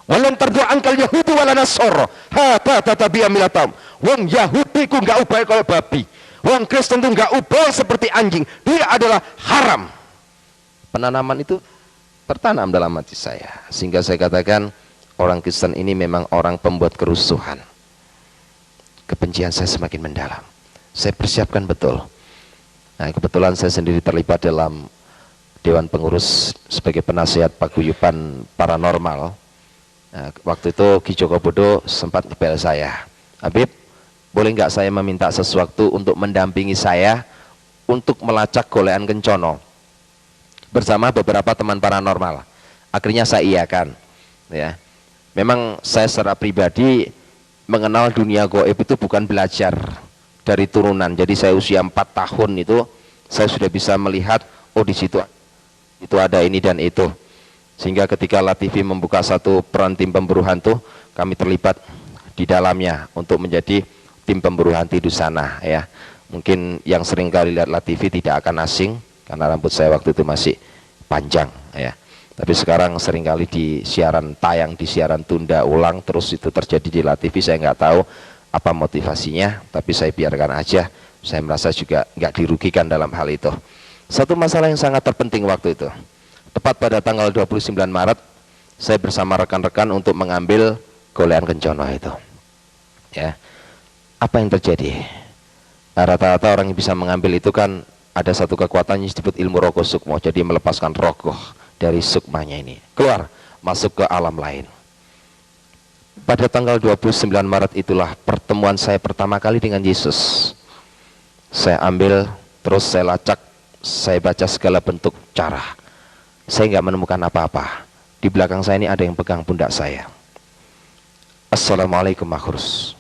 Walan terdoa angkal Yahudi wala Nasoro. Hatta tatabiya milatam. Wong Yahudi ku enggak ubah kalau babi. Wong Kristen itu enggak ubah seperti anjing. Dia adalah haram. Penanaman itu tertanam dalam hati saya. Sehingga saya katakan orang Kristen ini memang orang pembuat kerusuhan. Kebencian saya semakin mendalam. Saya persiapkan betul. Nah, kebetulan saya sendiri terlibat dalam Dewan Pengurus sebagai penasihat paguyuban paranormal. Nah, waktu itu Ki Joko Bodo sempat ngebel saya, Habib, boleh nggak saya meminta sesuatu untuk mendampingi saya untuk melacak golekan kencono bersama beberapa teman paranormal. Akhirnya saya iakan. Ya, memang saya secara pribadi mengenal dunia goib itu bukan belajar dari turunan. Jadi saya usia 4 tahun itu saya sudah bisa melihat, oh di situ itu ada ini dan itu. Sehingga ketika LaTV membuka satu peran tim pemburu hantu, kami terlibat di dalamnya untuk menjadi tim pemburu hantu di sana. Ya, mungkin yang sering kali lihat LaTV tidak akan asing karena rambut saya waktu itu masih panjang. Ya, tapi sekarang seringkali di siaran tayang, di siaran tunda ulang terus itu terjadi di LaTV. Saya nggak tahu apa motivasinya, tapi saya biarkan aja. Saya merasa juga nggak dirugikan dalam hal itu. Satu masalah yang sangat terpenting waktu itu, tepat pada tanggal 29 Maret, saya bersama rekan-rekan untuk mengambil golekan kencono itu. Ya, apa yang terjadi? Rata-rata orang yang bisa mengambil itu kan ada satu kekuatan yang disebut ilmu rogo sukmo. Jadi melepaskan rogoh dari sukmanya ini, keluar, masuk ke alam lain. Pada tanggal 29 Maret itulah pertemuan saya pertama kali dengan Yesus. Saya ambil, terus saya lacak, saya baca segala bentuk cara. Saya nggak menemukan apa-apa. Di belakang saya ini ada yang pegang pundak saya. Assalamualaikum Mahrus.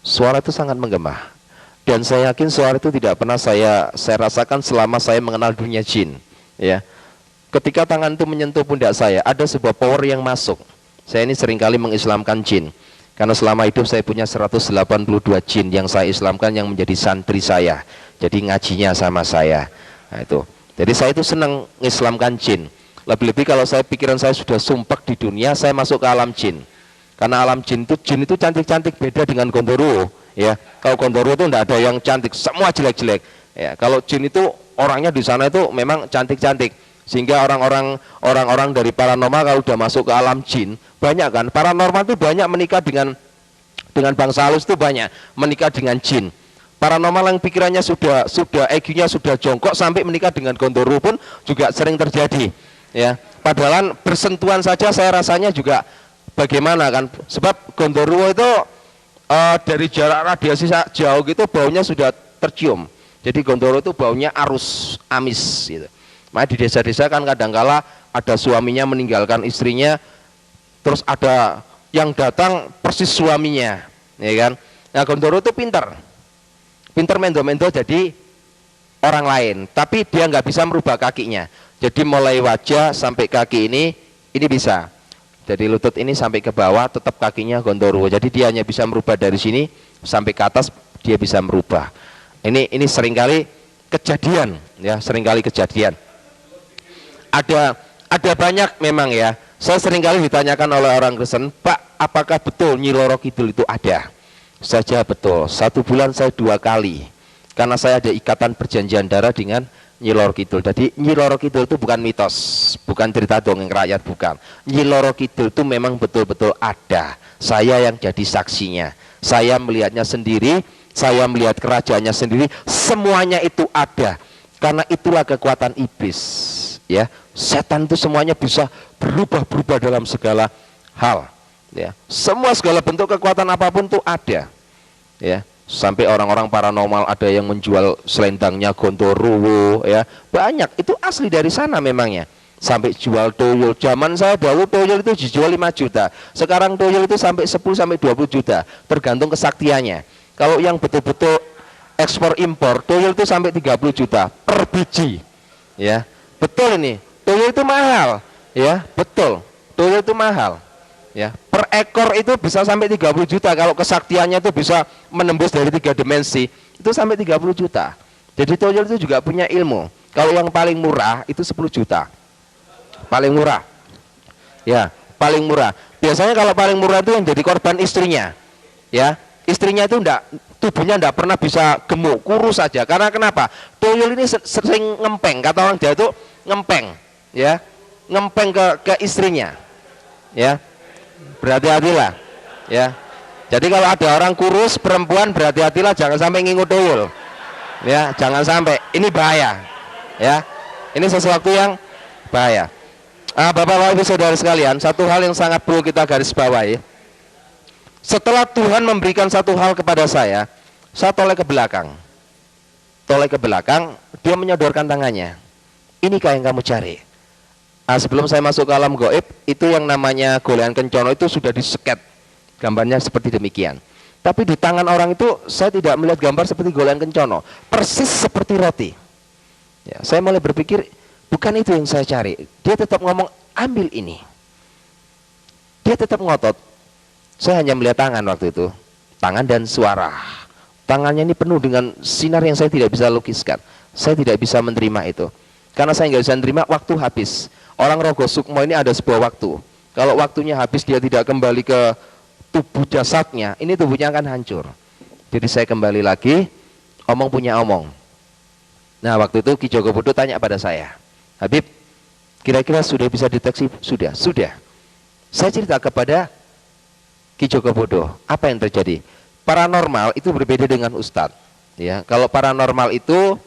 Suara itu sangat menggema. Dan saya yakin suara itu tidak pernah saya rasakan selama saya mengenal dunia jin. Ya, ketika tangan itu menyentuh pundak saya, ada sebuah power yang masuk. Saya ini seringkali mengislamkan jin, karena selama hidup saya punya 182 jin yang saya islamkan, yang menjadi santri saya. Jadi ngajinya sama saya. Nah, itu. Jadi saya itu senang mengislamkan jin. Lebih-lebih kalau pikiran saya sudah sumpek di dunia, saya masuk ke alam jin. Karena alam jin itu cantik-cantik, beda dengan Gondoruo. Ya, kalau Gondoruo itu tidak ada yang cantik, semua jelek-jelek. Ya, kalau jin itu orangnya di sana itu memang cantik-cantik. Sehingga orang-orang dari paranormal kalau sudah masuk ke alam jin, banyak kan, paranormal itu banyak menikah dengan bangsa halus, itu banyak menikah dengan jin. Paranormal yang pikirannya sudah EQ-nya sudah jongkok sampai menikah dengan Gondoruo pun juga sering terjadi. Ya, padahal bersentuhan saja saya rasanya juga bagaimana kan, sebab Gondoruo itu dari jarak radiasi jauh gitu baunya sudah tercium. Jadi Gondoruo itu baunya arus amis gitu. Makanya di desa-desa kan kadangkala ada suaminya meninggalkan istrinya, terus ada yang datang persis suaminya, ya kan? Nah, Gondoruo itu pintar mendo-mendo jadi orang lain, tapi dia nggak bisa merubah kakinya. Jadi mulai wajah sampai kaki ini bisa. Jadi lutut ini sampai ke bawah tetap kakinya Gondoruo. Jadi dia hanya bisa merubah dari sini sampai ke atas, dia bisa merubah. Ini seringkali kejadian, ya, seringkali kejadian. Ada banyak memang ya. Saya seringkali ditanyakan oleh orang Kristen, Pak, apakah betul Nyi Loro Kidul itu ada? Saja betul. 1 bulan saya 2 kali. Karena saya ada ikatan perjanjian darah dengan Nyi Loro Kidul. Jadi Nyi Loro Kidul itu bukan mitos, bukan cerita dongeng rakyat, bukan. Nyi Loro Kidul itu memang betul-betul ada. Saya yang jadi saksinya. Saya melihatnya sendiri, saya melihat kerajaannya sendiri, semuanya itu ada. Karena itulah kekuatan iblis. Ya, setan itu semuanya bisa berubah-berubah dalam segala hal. Ya, segala bentuk kekuatan apapun itu ada. Ya, sampai orang-orang paranormal ada yang menjual selendangnya Gondoruo, ya, banyak. Itu asli dari sana memangnya. Sampai jual tuyul. Zaman saya dahulu tuyul itu dijual 5 juta. Sekarang tuyul itu sampai 10 sampai 20 juta, tergantung kesaktiannya. Kalau yang betul-betul ekspor impor, tuyul itu sampai 30 juta per biji. Ya. Betul ini, tuyul itu mahal, ya, betul, tuyul itu mahal, ya, per ekor itu bisa sampai 30 juta, kalau kesaktiannya itu bisa menembus dari 3 dimensi, itu sampai 30 juta, jadi tuyul itu juga punya ilmu. Kalau yang paling murah itu 10 juta, paling murah, ya, paling murah, biasanya kalau paling murah itu yang jadi korban istrinya, ya, istrinya itu tubuhnya enggak pernah bisa gemuk, kurus saja. Karena kenapa? Tuyul ini sering ngempeng, kata orang Jawa itu ngempeng, ya, ngempeng ke istrinya, ya, berhati-hatilah, ya. Jadi kalau ada orang kurus perempuan, berhati-hatilah, jangan sampai ngingut tuyul, ya, jangan sampai, ini bahaya, ya, ini sesuatu yang bahaya. Bapak-bapak, ibu, saudara sekalian, satu hal yang sangat perlu kita garis bawahi. Setelah Tuhan memberikan satu hal kepada saya toleh ke belakang, dia menyodorkan tangannya. Inikah yang kamu cari? Sebelum saya masuk ke alam gaib, itu yang namanya golean kencono itu sudah diseket, gambarnya seperti demikian. Tapi di tangan orang itu saya tidak melihat gambar seperti golean kencono, persis seperti roti. Ya, saya mulai berpikir, bukan itu yang saya cari. Dia tetap ngomong, ambil ini. Dia tetap ngotot. Saya hanya melihat tangan waktu itu, tangan dan suara. Tangannya ini penuh dengan sinar yang saya tidak bisa lukiskan. Saya tidak bisa menerima itu. Karena saya nggak bisa menerima, waktu habis. Orang Rogo Sukmo ini ada sebuah waktu. Kalau waktunya habis, dia tidak kembali ke tubuh jasadnya, ini tubuhnya akan hancur. Jadi saya kembali lagi, omong punya omong. Nah, waktu itu Ki Joko Bodo tanya pada saya, Habib, kira-kira sudah bisa deteksi? Sudah. Saya cerita kepada Ki Joko Bodo, apa yang terjadi? Paranormal itu berbeda dengan ustadz. Ya, kalau paranormal itu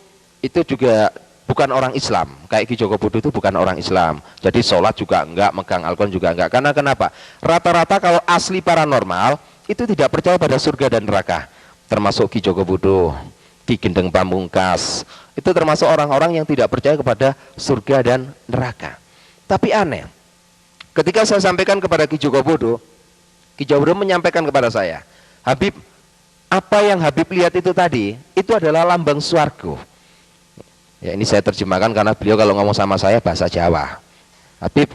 juga bukan orang Islam. Kayak Ki Joko Budo itu bukan orang Islam. Jadi sholat juga enggak, megang Al-Quran juga enggak. Karena kenapa? Rata-rata kalau asli paranormal itu tidak percaya pada surga dan neraka. Termasuk Ki Joko Budo, Ki Gendeng Pamungkas. Itu termasuk orang-orang yang tidak percaya kepada surga dan neraka. Tapi aneh, ketika saya sampaikan kepada Ki Joko Budo menyampaikan kepada saya, Habib, apa yang Habib lihat itu tadi, itu adalah lambang swarga. Ya, ini saya terjemahkan karena beliau kalau ngomong sama saya bahasa Jawa. Habib,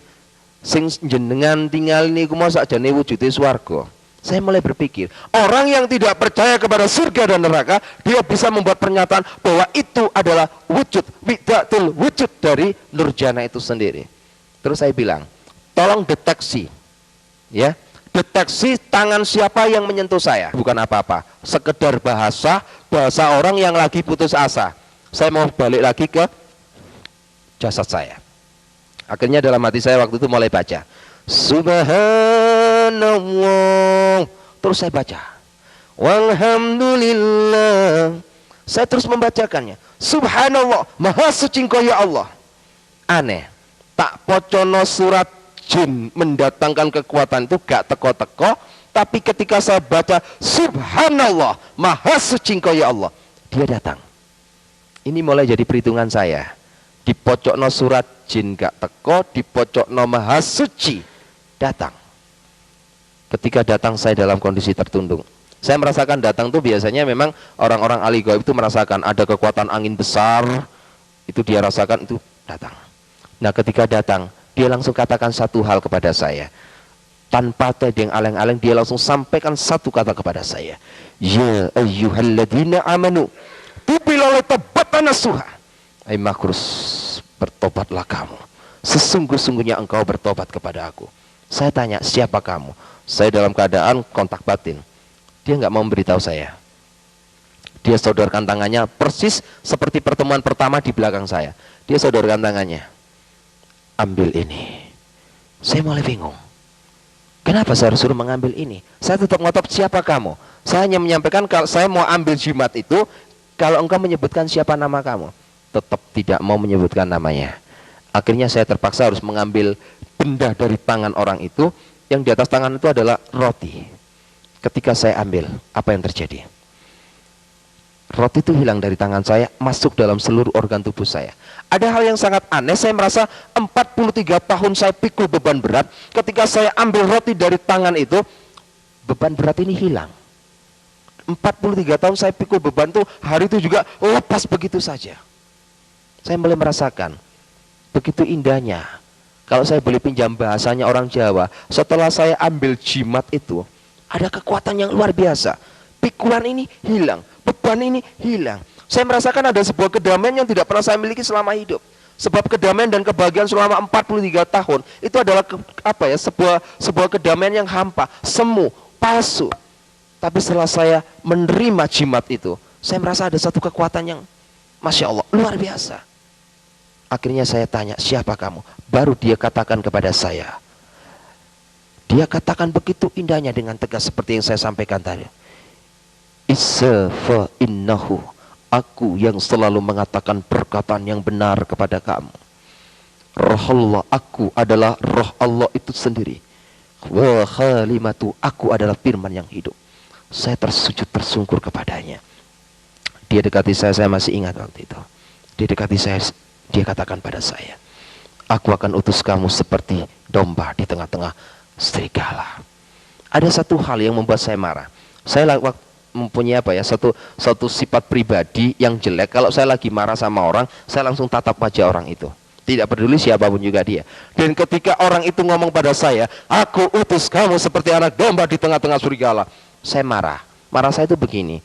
sing jenengan tinggal niku mau sakjane wujude swarga. Saya mulai berpikir, orang yang tidak percaya kepada surga dan neraka, dia bisa membuat pernyataan bahwa itu adalah wujud, widatul wujud dari Nurjana itu sendiri. Terus saya bilang, tolong deteksi, ya, deteksi tangan siapa yang menyentuh saya. Bukan apa-apa, sekedar bahasa orang yang lagi putus asa. Saya mau balik lagi ke jasad saya. Akhirnya dalam hati saya waktu itu mulai baca Subhanallah. Terus saya baca Walhamdulillah. Saya terus membacakannya. Subhanallah, maha suci Engkau ya Allah. Aneh, tak pocono surat jin mendatangkan kekuatan itu gak teko-teko. Tapi ketika saya baca Subhanallah, maha suci Engkau ya Allah, dia datang. Ini mulai jadi perhitungan saya. Di pojokno surat jin gak teko, di pojokno maha suci datang. Ketika datang saya dalam kondisi tertundung. Saya merasakan datang tuh biasanya memang orang-orang ahli gaib itu merasakan ada kekuatan angin besar, itu dia rasakan, itu datang. Nah ketika datang, dia langsung katakan satu hal kepada saya. Tanpa tedeng aleng-aleng, dia langsung sampaikan satu kata kepada saya. Ya ayyuhalladzina amanu tubilole tobatana suha. Hai makrus, bertobatlah kamu. Sesungguh-sungguhnya engkau bertobat kepada aku. Saya tanya, siapa kamu? Saya dalam keadaan kontak batin. Dia nggak mau memberitahu saya. Dia sodorkan tangannya persis seperti pertemuan pertama di belakang saya. Dia sodorkan tangannya. Ambil ini. Saya mulai bingung. Kenapa saya harus suruh mengambil ini? Saya tetap ngotot, siapa kamu? Saya hanya menyampaikan kalau saya mau ambil jimat itu, kalau engkau menyebutkan siapa nama kamu. Tetap tidak mau menyebutkan namanya. Akhirnya saya terpaksa harus mengambil benda dari tangan orang itu. Yang di atas tangan itu adalah roti. Ketika saya ambil, apa yang terjadi? Roti itu hilang dari tangan saya, masuk dalam seluruh organ tubuh saya. Ada hal yang sangat aneh, saya merasa 43 tahun saya pikul beban berat. Ketika saya ambil roti dari tangan itu, beban berat ini hilang. 43 tahun saya pikul beban itu, hari itu juga lepas begitu saja. Saya mulai merasakan begitu indahnya. Kalau saya boleh pinjam bahasanya orang Jawa, setelah saya ambil jimat itu, ada kekuatan yang luar biasa. Pikulan ini hilang, beban ini hilang. Saya merasakan ada sebuah kedamaian yang tidak pernah saya miliki selama hidup. Sebab kedamaian dan kebahagiaan selama 43 tahun itu adalah sebuah kedamaian yang hampa, semu, palsu. Tapi setelah saya menerima jimat itu, saya merasa ada satu kekuatan yang Masya Allah, luar biasa. Akhirnya saya tanya, siapa kamu? Baru dia katakan kepada saya. Dia katakan begitu indahnya dengan tegas seperti yang saya sampaikan tadi. Isa fa innahu, aku yang selalu mengatakan perkataan yang benar kepada kamu. Roh Allah, aku adalah roh Allah itu sendiri. Wa khalimatu, aku adalah firman yang hidup. Saya tersujud tersungkur kepadanya. Dia dekati saya masih ingat waktu itu. Dia dekati saya, dia katakan pada saya, aku akan utus kamu seperti domba di tengah-tengah serigala. Ada satu hal yang membuat saya marah. Saya mempunyai satu sifat pribadi yang jelek. Kalau saya lagi marah sama orang, saya langsung tatap wajah orang itu. Tidak peduli siapapun juga dia. Dan ketika orang itu ngomong pada saya, aku utus kamu seperti anak domba di tengah-tengah serigala, saya marah. Marah saya itu begini.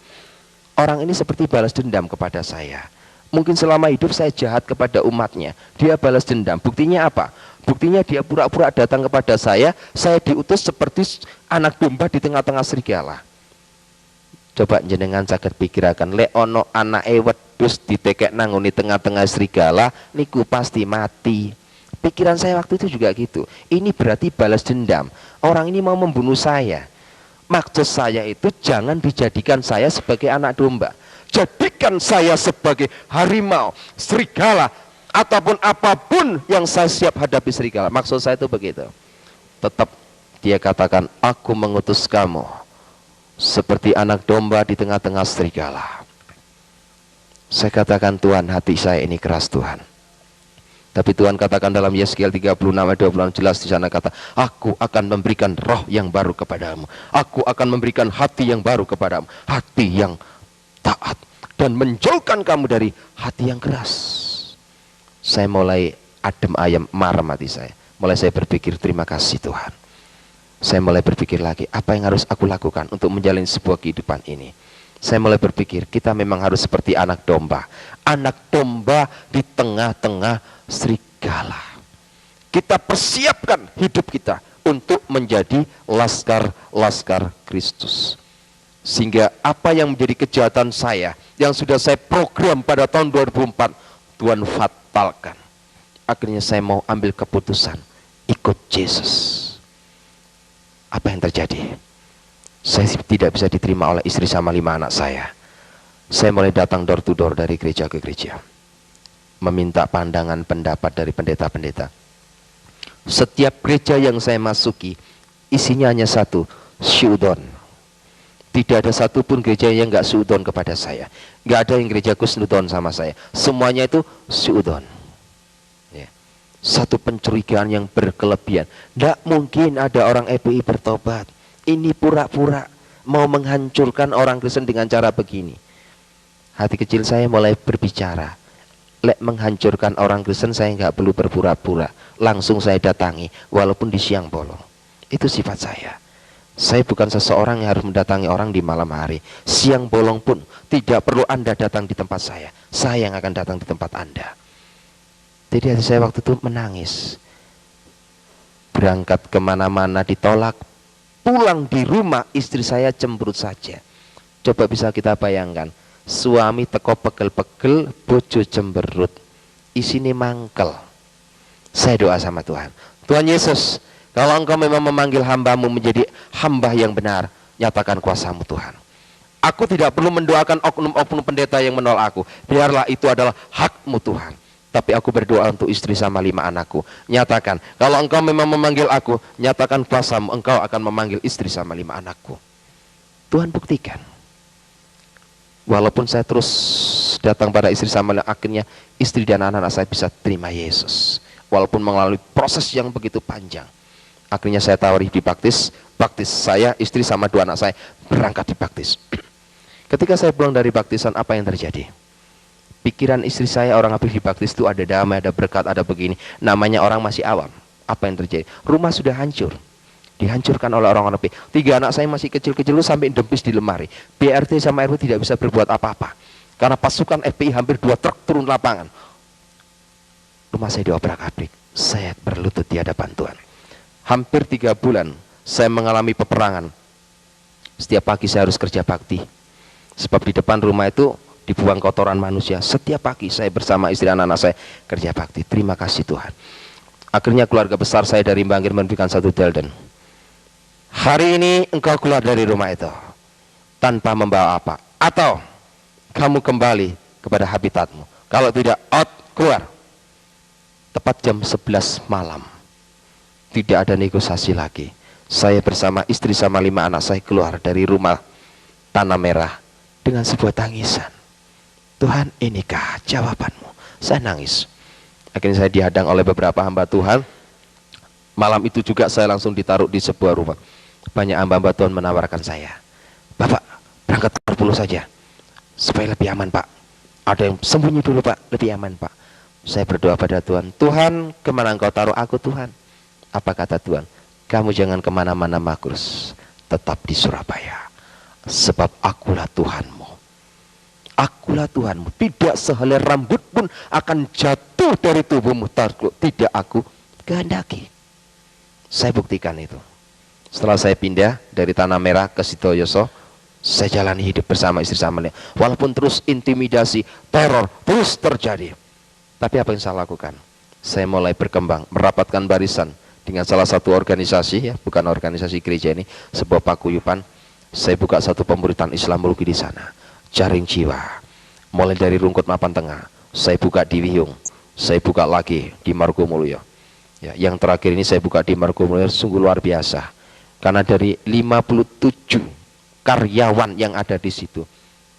Orang ini seperti balas dendam kepada saya. Mungkin selama hidup saya jahat kepada umatnya, dia balas dendam. Buktinya apa? Buktinya dia pura-pura datang kepada saya diutus seperti anak domba di tengah-tengah serigala. Coba jenengan saged pikiraken, lek ono anake wedhus ditekek nangoni tengah-tengah serigala, niku pasti mati. Pikiran saya waktu itu juga gitu. Ini berarti balas dendam. Orang ini mau membunuh saya. Maksud saya itu jangan dijadikan saya sebagai anak domba. jadikan saya sebagai harimau, serigala, ataupun apapun yang saya siap hadapi serigala. Maksud saya itu begitu. Tetap dia katakan, aku mengutus kamu seperti anak domba di tengah-tengah serigala. Saya katakan, Tuhan, hati saya ini keras, Tuhan. Tapi Tuhan katakan dalam Yeskiel 36 ayat 26 jelas di sana kata, aku akan memberikan roh yang baru kepadamu. Aku akan memberikan hati yang baru kepadamu. Hati yang taat. Dan menjauhkan kamu dari hati yang keras. Saya mulai adem ayam, marah hati saya. Mulai saya berpikir, terima kasih Tuhan. Saya mulai berpikir lagi, apa yang harus aku lakukan untuk menjalani sebuah kehidupan ini. Saya mulai berpikir, kita memang harus seperti anak domba. Anak domba di tengah-tengah serigala. Kita persiapkan hidup kita untuk menjadi laskar-laskar Kristus. Sehingga apa yang menjadi kejahatan saya, yang sudah saya program pada tahun 2004, Tuhan fatalkan. Akhirnya saya mau ambil keputusan, ikut Yesus. Apa yang terjadi? Saya tidak bisa diterima oleh istri sama 5 anak saya. Saya mulai datang door to door dari gereja ke gereja, meminta pandangan pendapat dari pendeta-pendeta. Setiap gereja yang saya masuki, isinya hanya satu, syudon. Tidak ada satupun gereja yang nggak syudon kepada saya. Nggak ada yang gereja kusnudon sama saya. Semuanya itu syudon. Ya. Satu pencurigaan yang berkelebihan. Nggak mungkin ada orang EPI bertobat. Ini pura-pura mau menghancurkan orang Kristen dengan cara begini. Hati kecil saya mulai berbicara. Lek menghancurkan orang Kristen saya nggak perlu berpura-pura. Langsung saya datangi walaupun di siang bolong. Itu sifat saya. Saya bukan seseorang yang harus mendatangi orang di malam hari. Siang bolong pun tidak perlu Anda datang di tempat saya. Saya yang akan datang di tempat Anda. Jadi hati saya waktu itu menangis. Berangkat kemana-mana ditolak. Pulang di rumah istri saya cemberut saja. Coba bisa kita bayangkan. Suami teko pegel-pegel, bojo cemberut. Isine mangkel. Saya doa sama Tuhan. Tuhan Yesus, kalau engkau memang memanggil hambamu menjadi hamba yang benar, nyatakan kuasamu Tuhan. Aku tidak perlu mendoakan oknum-oknum pendeta yang menolak aku. Biarlah itu adalah hakmu Tuhan. Tapi aku berdoa untuk istri sama 5 anakku. Nyatakan, kalau engkau memang memanggil aku, nyatakan kuasamu, engkau akan memanggil istri sama 5 anakku. Tuhan buktikan. Walaupun saya terus datang pada istri sama, akhirnya istri dan anak-anak saya bisa terima Yesus. Walaupun melalui proses yang begitu panjang. Akhirnya saya tawari dibaptis, baptis saya, istri sama 2 anak saya berangkat dibaptis. Ketika saya pulang dari baptisan, apa yang terjadi? Pikiran istri saya, orang habis dibaptis itu ada damai, ada berkat, ada begini. Namanya orang masih awam. Apa yang terjadi? Rumah sudah hancur. Dihancurkan oleh orang-orang EPI. 3 anak saya masih kecil-kecil sampai dempis di lemari. BRT sama RW tidak bisa berbuat apa-apa. Karena pasukan FPI hampir 2 truk turun lapangan. Rumah saya diobrak-abrik. Saya berlutut di hadapan Tuhan. Hampir 3 bulan saya mengalami peperangan. Setiap pagi saya harus kerja bakti. Sebab di depan rumah itu dibuang kotoran manusia. Setiap pagi saya bersama istri anak-anak saya kerja bakti. Terima kasih Tuhan. Akhirnya keluarga besar saya dari Bangkir memberikan 1 delden. Hari ini engkau keluar dari rumah itu tanpa membawa apa. Atau kamu kembali kepada habitatmu. Kalau tidak, out, keluar. Tepat jam 11 malam. Tidak ada negosiasi lagi. Saya bersama istri sama 5 anak saya keluar dari rumah Tanah Merah dengan sebuah tangisan. Tuhan, inikah jawabanmu? Saya nangis. Akhirnya saya dihadang oleh beberapa hamba Tuhan. Malam itu juga saya langsung ditaruh di sebuah rumah. Banyak hamba-hamba Tuhan menawarkan saya, Bapak berangkat dulu saja supaya lebih aman Pak. Ada yang sembunyi dulu Pak, lebih aman Pak. Saya berdoa pada Tuhan, Tuhan kemana engkau taruh aku Tuhan? Apa kata Tuhan? Kamu jangan kemana-mana Markus, tetap di Surabaya. Sebab akulah Tuhanmu. Akulah Tuhanmu. Tidak sehelai rambut pun akan jatuh dari tubuhmu. Tidak aku kehendaki. Saya buktikan itu. Setelah saya pindah dari Tanah Merah ke Sidoyoso, saya jalani hidup bersama istri sama. Walaupun terus intimidasi, teror terus terjadi. Tapi apa yang saya lakukan? Saya mulai berkembang, merapatkan barisan dengan salah satu organisasi, ya, bukan organisasi gereja ini, sebuah paguyuban. Saya buka satu pemuritan Islamologi di sana. Jaring jiwa. Mulai dari Rungkut Mapan Tengah, saya buka di Wiyung, saya buka lagi di Margomulyo. Ya, yang terakhir ini saya buka di Margomulyo, sungguh luar biasa. Karena dari 57 karyawan yang ada di situ,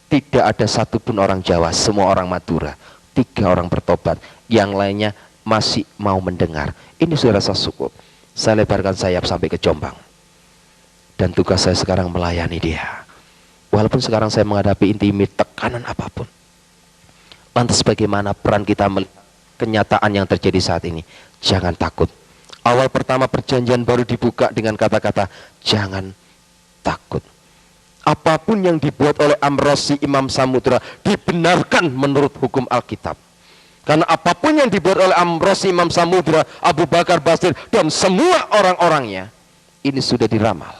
tidak ada satupun orang Jawa, semua orang Madura. 3 orang bertobat, yang lainnya masih mau mendengar. Ini sudah rasa cukup. Saya lebarkan sayap sampai ke Jombang. Dan tugas saya sekarang melayani dia. Walaupun sekarang saya menghadapi intimid, tekanan apapun. Lantas bagaimana peran kita melihat kenyataan yang terjadi saat ini? Jangan takut. Awal pertama perjanjian baru dibuka dengan kata-kata jangan takut. Apapun yang dibuat oleh Amrosi Imam Samudra dibenarkan menurut hukum Alkitab. Karena apapun yang dibuat oleh Amrosi Imam Samudra, Abu Bakar Basir, dan semua orang-orangnya, ini sudah diramal.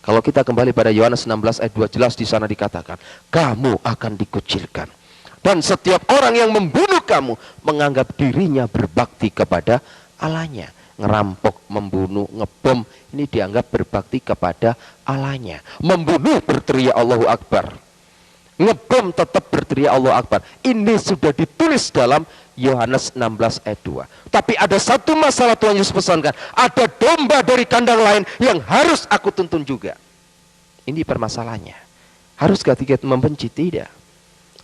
Kalau kita kembali pada Yohanes 16 ayat 2, jelas di sana dikatakan, kamu akan dikucilkan. Dan setiap orang yang membunuh kamu, menganggap dirinya berbakti kepada Allahnya. Ngerampok, membunuh, ngebom, ini dianggap berbakti kepada Allahnya. Membunuh berteriak Allahu Akbar, ngebom tetap berteriak Allahu Akbar. Ini sudah ditulis dalam Yohanes 16 ayat 2. Tapi ada satu masalah Tuhan Yesus pesankan, ada domba dari kandang lain yang harus aku tuntun juga. Ini permasalahannya. Haruskah kita membenci? Tidak.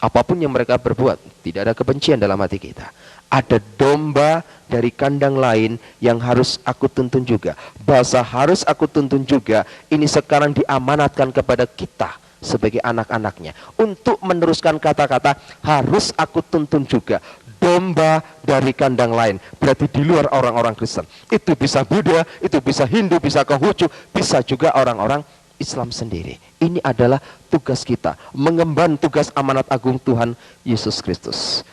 Apapun yang mereka berbuat, tidak ada kebencian dalam hati kita. Ada domba dari kandang lain yang harus aku tuntun juga. Bahasa harus aku tuntun juga, ini sekarang diamanatkan kepada kita sebagai anak-anaknya. Untuk meneruskan kata-kata harus aku tuntun juga. Domba dari kandang lain, berarti di luar orang-orang Kristen. Itu bisa Buddha, itu bisa Hindu, bisa Konghucu, bisa juga orang-orang Islam sendiri. Ini adalah tugas kita, mengemban tugas amanat agung Tuhan Yesus Kristus.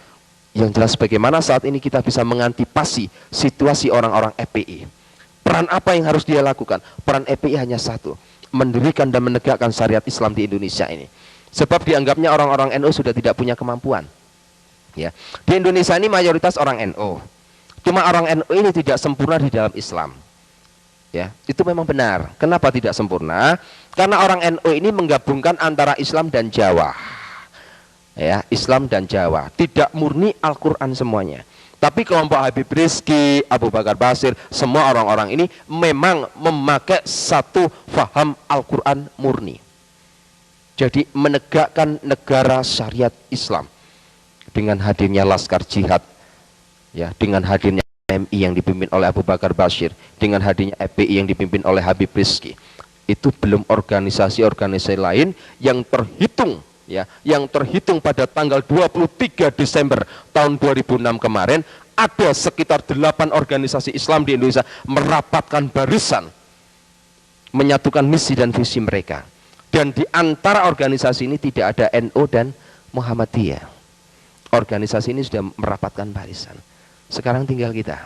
Yang jelas bagaimana saat ini kita bisa mengantisipasi situasi orang-orang FPI. Peran apa yang harus dia lakukan? Peran FPI hanya satu, mendirikan dan menegakkan syariat Islam di Indonesia ini. Sebab dianggapnya orang-orang NU sudah tidak punya kemampuan. Ya, di Indonesia ini mayoritas orang NU. Cuma orang NU ini tidak sempurna di dalam Islam. Ya, itu memang benar. Kenapa tidak sempurna? Karena orang NU ini menggabungkan antara Islam dan Jawa. Ya, Islam dan Jawa, tidak murni Al-Quran semuanya. Tapi kelompok Habib Rizki, Abu Bakar Basir, semua orang-orang ini memang memakai satu faham Al-Quran murni. Jadi menegakkan negara syariat Islam dengan hadirnya Laskar Jihad, ya, dengan hadirnya MI yang dipimpin oleh Abu Bakar Basir, dengan hadirnya FPI yang dipimpin oleh Habib Rizki. Itu belum organisasi-organisasi lain yang terhitung, ya, yang terhitung pada tanggal 23 Desember tahun 2006 kemarin, ada sekitar 8 organisasi Islam di Indonesia merapatkan barisan, menyatukan misi dan visi mereka. Dan di antara organisasi ini tidak ada NU dan Muhammadiyah. Organisasi ini sudah merapatkan barisan. Sekarang tinggal kita.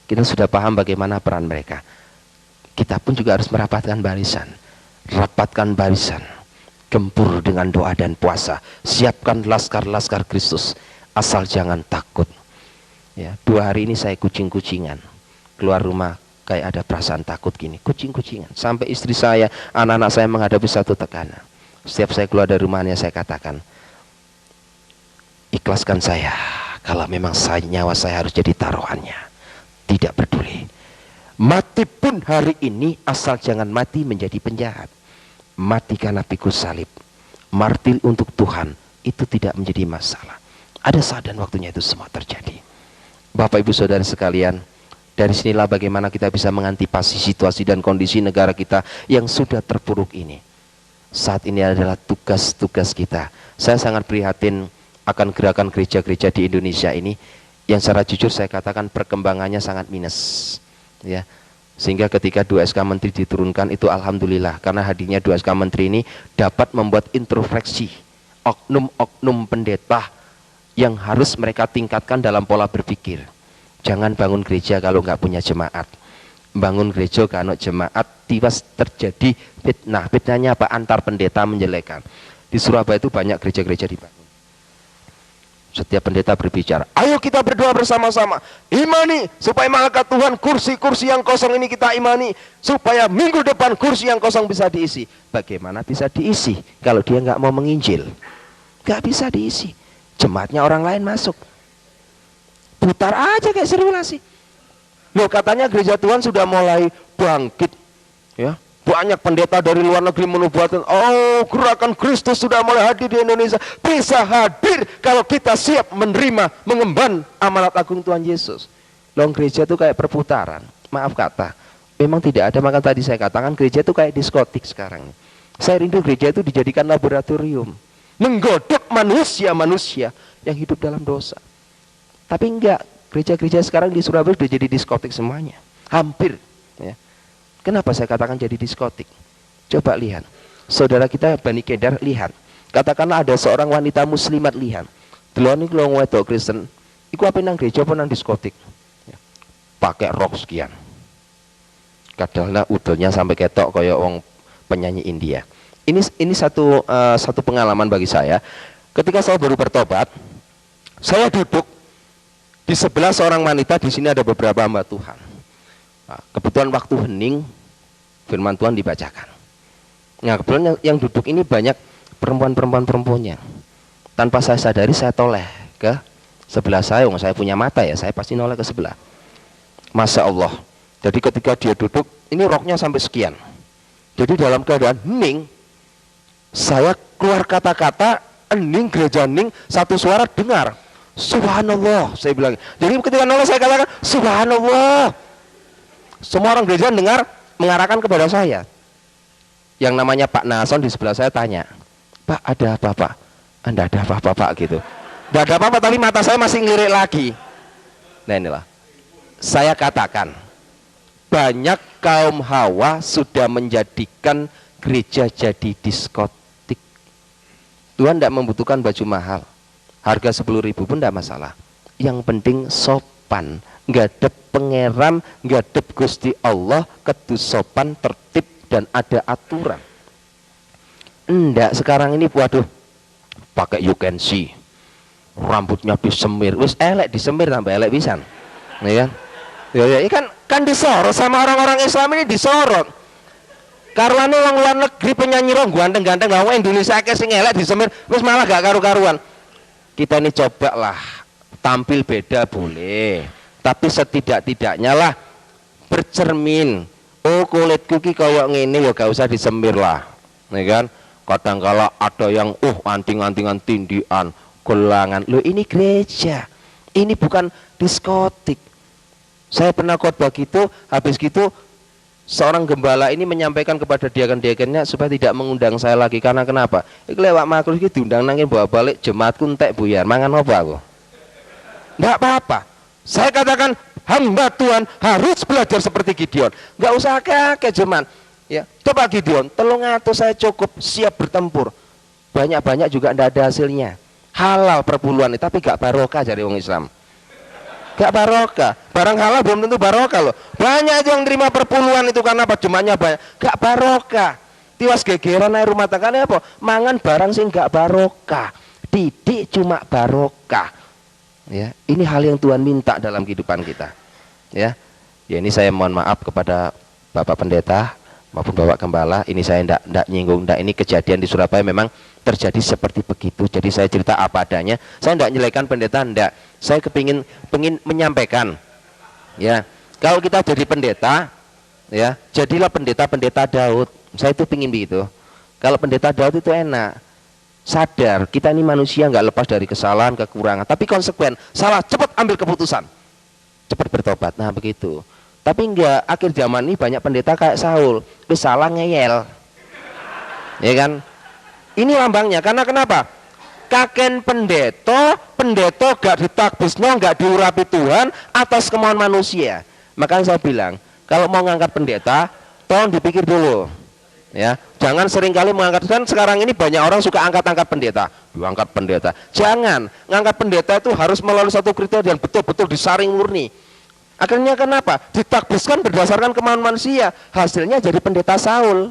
Kita sudah paham bagaimana peran mereka. Kita pun juga harus merapatkan barisan. Rapatkan barisan. Gempur dengan doa dan puasa. Siapkan laskar-laskar Kristus. Asal jangan takut. Ya, 2 hari ini saya kucing-kucingan. Keluar rumah kayak ada perasaan takut gini. Kucing-kucingan. Sampai istri saya, anak-anak saya menghadapi satu tekanan. Setiap saya keluar dari rumahnya saya katakan, ikhlaskan saya. Kalau memang nyawa saya harus jadi taruhannya. Tidak peduli. Mati pun hari ini asal jangan mati menjadi penjahat. Mati karena pikul salib, martir untuk Tuhan, itu tidak menjadi masalah. Ada saat dan waktunya itu semua terjadi. Bapak Ibu Saudara sekalian, dari sinilah bagaimana kita bisa mengantisipasi situasi dan kondisi negara kita yang sudah terpuruk ini. Saat ini adalah tugas-tugas kita. Saya sangat prihatin akan gerakan gereja-gereja di Indonesia ini, yang secara jujur saya katakan perkembangannya sangat minus, ya. Sehingga ketika 2 SK Menteri diturunkan itu alhamdulillah, karena hadirnya 2 SK Menteri ini dapat membuat introspeksi oknum-oknum pendeta yang harus mereka tingkatkan dalam pola berpikir. Jangan bangun gereja kalau nggak punya jemaat. Bangun gereja kalau jemaat, tiwas terjadi fitnah. Fitnahnya apa? Antar pendeta menjelekan. Di Surabaya itu banyak gereja-gereja dibangun. Setiap pendeta berbicara, ayo kita berdoa bersama-sama, imani supaya malaikat Tuhan kursi-kursi yang kosong ini kita imani, supaya minggu depan kursi yang kosong bisa diisi. Bagaimana bisa diisi kalau dia nggak mau menginjil? Gak bisa diisi. Jemaatnya orang lain masuk. Putar aja kayak sirkulasi. Loh, katanya gereja Tuhan sudah mulai bangkit, ya. Banyak pendeta dari luar negeri menubuatkan, oh, gerakan Kristus sudah mulai hadir di Indonesia. Bisa hadir kalau kita siap menerima, mengemban amanat agung Tuhan Yesus. Loh, gereja itu kayak perputaran. Maaf kata, memang tidak ada. Maka tadi saya katakan gereja itu kayak diskotik sekarang. Saya rindu gereja itu dijadikan laboratorium, menggodok manusia-manusia yang hidup dalam dosa. Tapi enggak, gereja-gereja sekarang di Surabaya sudah jadi diskotik semuanya. Hampir, ya. Kenapa saya katakan jadi diskotik? Coba lihat, saudara kita Bani Kedar, lihat. Katakanlah ada seorang wanita muslimat, lihat. Delon iki wong wedok Kristen, iku apa nang gereja apa nang diskotik? Ya. Pakai rok sekian. Kadanglah udolnya sampai ketok kayak wong penyanyi India. Ini satu pengalaman bagi saya. Ketika saya baru bertobat, saya duduk di sebelah seorang wanita. Di sini ada beberapa hamba Tuhan. Nah, kebetulan waktu hening, firman Tuhan dibacakan. Nah, kebetulan yang duduk ini banyak perempuannya. Tanpa saya sadari, saya toleh ke sebelah saya. Saya punya mata ya, saya pasti noleh ke sebelah. Masya Allah. Jadi ketika dia duduk, ini roknya sampai sekian. Jadi dalam keadaan hening, saya keluar kata-kata, hening, gereja hening, satu suara dengar, Subhanallah, saya bilang. Jadi ketika noleh saya katakan, Subhanallah. Semua orang gereja dengar, mengarahkan kepada saya. Yang namanya Pak Nason di sebelah saya tanya, Pak, ada apa Pak? Anda ada apa Pak gitu. Tidak ada apa-apa, tapi mata saya masih ngelirik lagi. Nah inilah, saya katakan, banyak kaum Hawa sudah menjadikan gereja jadi diskotik. Tuhan tidak membutuhkan baju mahal, harga 10.000 pun tidak masalah. Yang penting sopan, ngadep pangeran, ngadep Gusti Allah, kedu sopan, tertib, dan ada aturan. Enggak, sekarang ini waduh, pakai you can see, rambutnya disemir, wis elek disemir tambah elek pisan. Ya kan? Ya kan disorot sama orang-orang Islam ini, disorot. Karuane wong luar negeri penyanyi rong ganteng-ganteng, wong Indonesia akeh sing elek disemir, wis malah gak karu-karuan. Kita ini cobalah tampil beda boleh, tapi setidak-tidaknya lah bercermin. Oh, kulitku ki kaya ngene ya gak usah disemir lah. Ya kan? Kadang kala ada yang anting-antingan tindian, gelangan. Loh, ini gereja. Ini bukan diskotik. Saya pernah khotbah gitu, habis gitu seorang gembala ini menyampaikan kepada diaken-diakennya supaya tidak mengundang saya lagi. Karena kenapa? Iki lewat makhluk iki diundang nangin bawa balik jemaatku entek buyar. Mangan apa aku? Enggak apa-apa. Saya katakan hamba Tuhan harus belajar seperti Gideon. Enggak usah akeh jemaat. Ya, coba Gideon, 300 saya cukup siap bertempur. Banyak-banyak juga enggak ada hasilnya. Halal perpuluhan, tapi gak barokah dari orang Islam. Gak barokah. Barang halal belum tentu barokah loh. Banyak yang terima perpuluhan itu karena apa? Jemaahnya banyak. Gak barokah. Tiwas gegeran air rumah tangganya apa? Mangan barang sing gak barokah. Didik cuma barokah. Ya, ini hal yang Tuhan minta dalam kehidupan kita. Ya, ini saya mohon maaf kepada Bapak Pendeta maupun Bapak Gembala. Ini saya ndak nyinggung, ini kejadian di Surabaya memang terjadi seperti begitu. Jadi saya cerita apa adanya. Saya ndak nyelekan pendeta, ndak. Saya pengen menyampaikan, ya, kalau kita jadi pendeta, ya, jadilah pendeta Daud. Saya itu pengen begitu. Kalau pendeta Daud itu enak, sadar kita ini manusia, nggak lepas dari kesalahan, kekurangan, tapi konsekuen. Salah, cepat ambil keputusan, cepat bertobat. Nah begitu. Tapi enggak, akhir zaman ini banyak pendeta kayak Saul, salah ngeyel, ya kan? Ini lambangnya. Karena kenapa? Kaken pendeta gak ditakbisno, gak diurapi Tuhan atas kemauan manusia. Makanya saya bilang, kalau mau ngangkat pendeta, tolong dipikir dulu. Ya, jangan seringkali mengangkat. Kan sekarang ini banyak orang suka angkat-angkat pendeta, diangkat pendeta. Jangan, ngangkat pendeta itu harus melalui satu kriteria yang betul-betul disaring murni. Akhirnya kenapa? Ditakbiskan berdasarkan kemauan manusia. Hasilnya jadi pendeta Saul.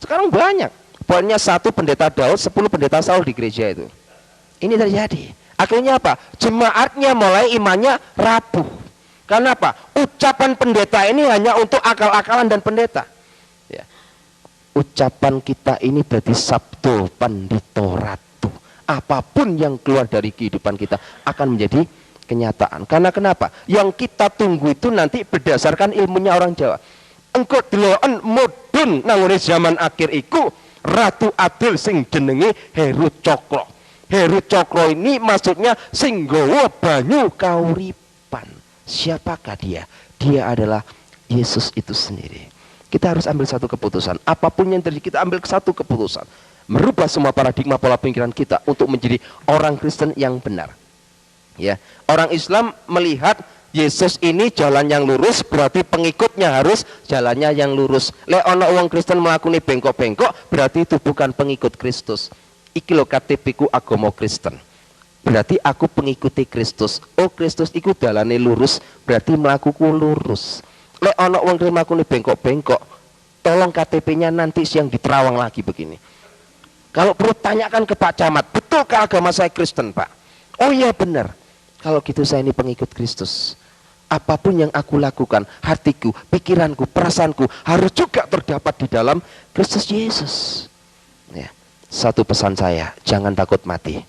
Sekarang banyak. Pokoknya 1 pendeta Daud, 10 pendeta Saul di gereja itu. Ini terjadi. Akhirnya apa? Jemaatnya mulai imannya rapuh. Karena apa? Ucapan pendeta ini hanya untuk akal-akalan dan pendeta. Ya. Ucapan kita ini berarti sabdo pandito ratu. apapun yang keluar dari kehidupan kita akan menjadi kenyataan. Karena kenapa? Yang kita tunggu itu nanti berdasarkan ilmunya orang Jawa. Engko deloken mudhun nanggone zaman akhir iku Ratu Adil sing jenenge Heru Cokro. Heru Cokro ini maksudnya sing nggawa banyu kauripan. Siapakah dia? Dia adalah Yesus itu sendiri. Kita harus ambil satu keputusan. Apapun yang terjadi, kita ambil satu keputusan. Merubah semua paradigma pola pikiran kita untuk menjadi orang Kristen yang benar. Ya, orang Islam melihat Yesus ini jalan yang lurus, berarti pengikutnya harus jalannya yang lurus. Lek ana wong Kristen mlakune bengkok-bengkok, berarti itu bukan pengikut Kristus. Iki lho KTP ku agama Kristen. Berarti aku pengikuti Kristus. Oh, Kristus iku dalane lurus, berarti mlakuku lurus. Lek ana wong mlakune bengkok-bengkok, tolong KTP-nya nanti siang diterawang lagi begini. Kalau perlu tanyakan ke Pak Camat, betulkah agama saya Kristen, Pak? Oh iya benar. Kalau gitu saya ini pengikut Kristus. Apapun yang aku lakukan, hatiku, pikiranku, perasaanku harus juga terdapat di dalam Kristus Yesus. Ya. Satu pesan saya, jangan takut mati.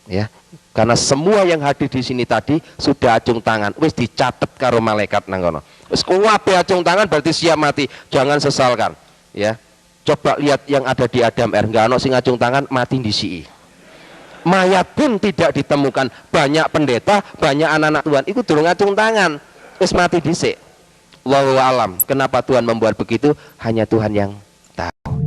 Ya. Karena semua yang hadir di sini tadi sudah acung tangan, wis dicatat karo malaikat nang kono. Wis kuwabe acung tangan berarti siap mati. Jangan sesalkan. Ya. Coba lihat yang ada di Adam R, enggak ono sing acung tangan mati ndisiki. Mayat pun tidak ditemukan. Banyak pendeta, banyak anak-anak Tuhan itu durung ngacung tangan, terus mati dhisik. Wallahu alam. Kenapa Tuhan membuat begitu? Hanya Tuhan yang tahu.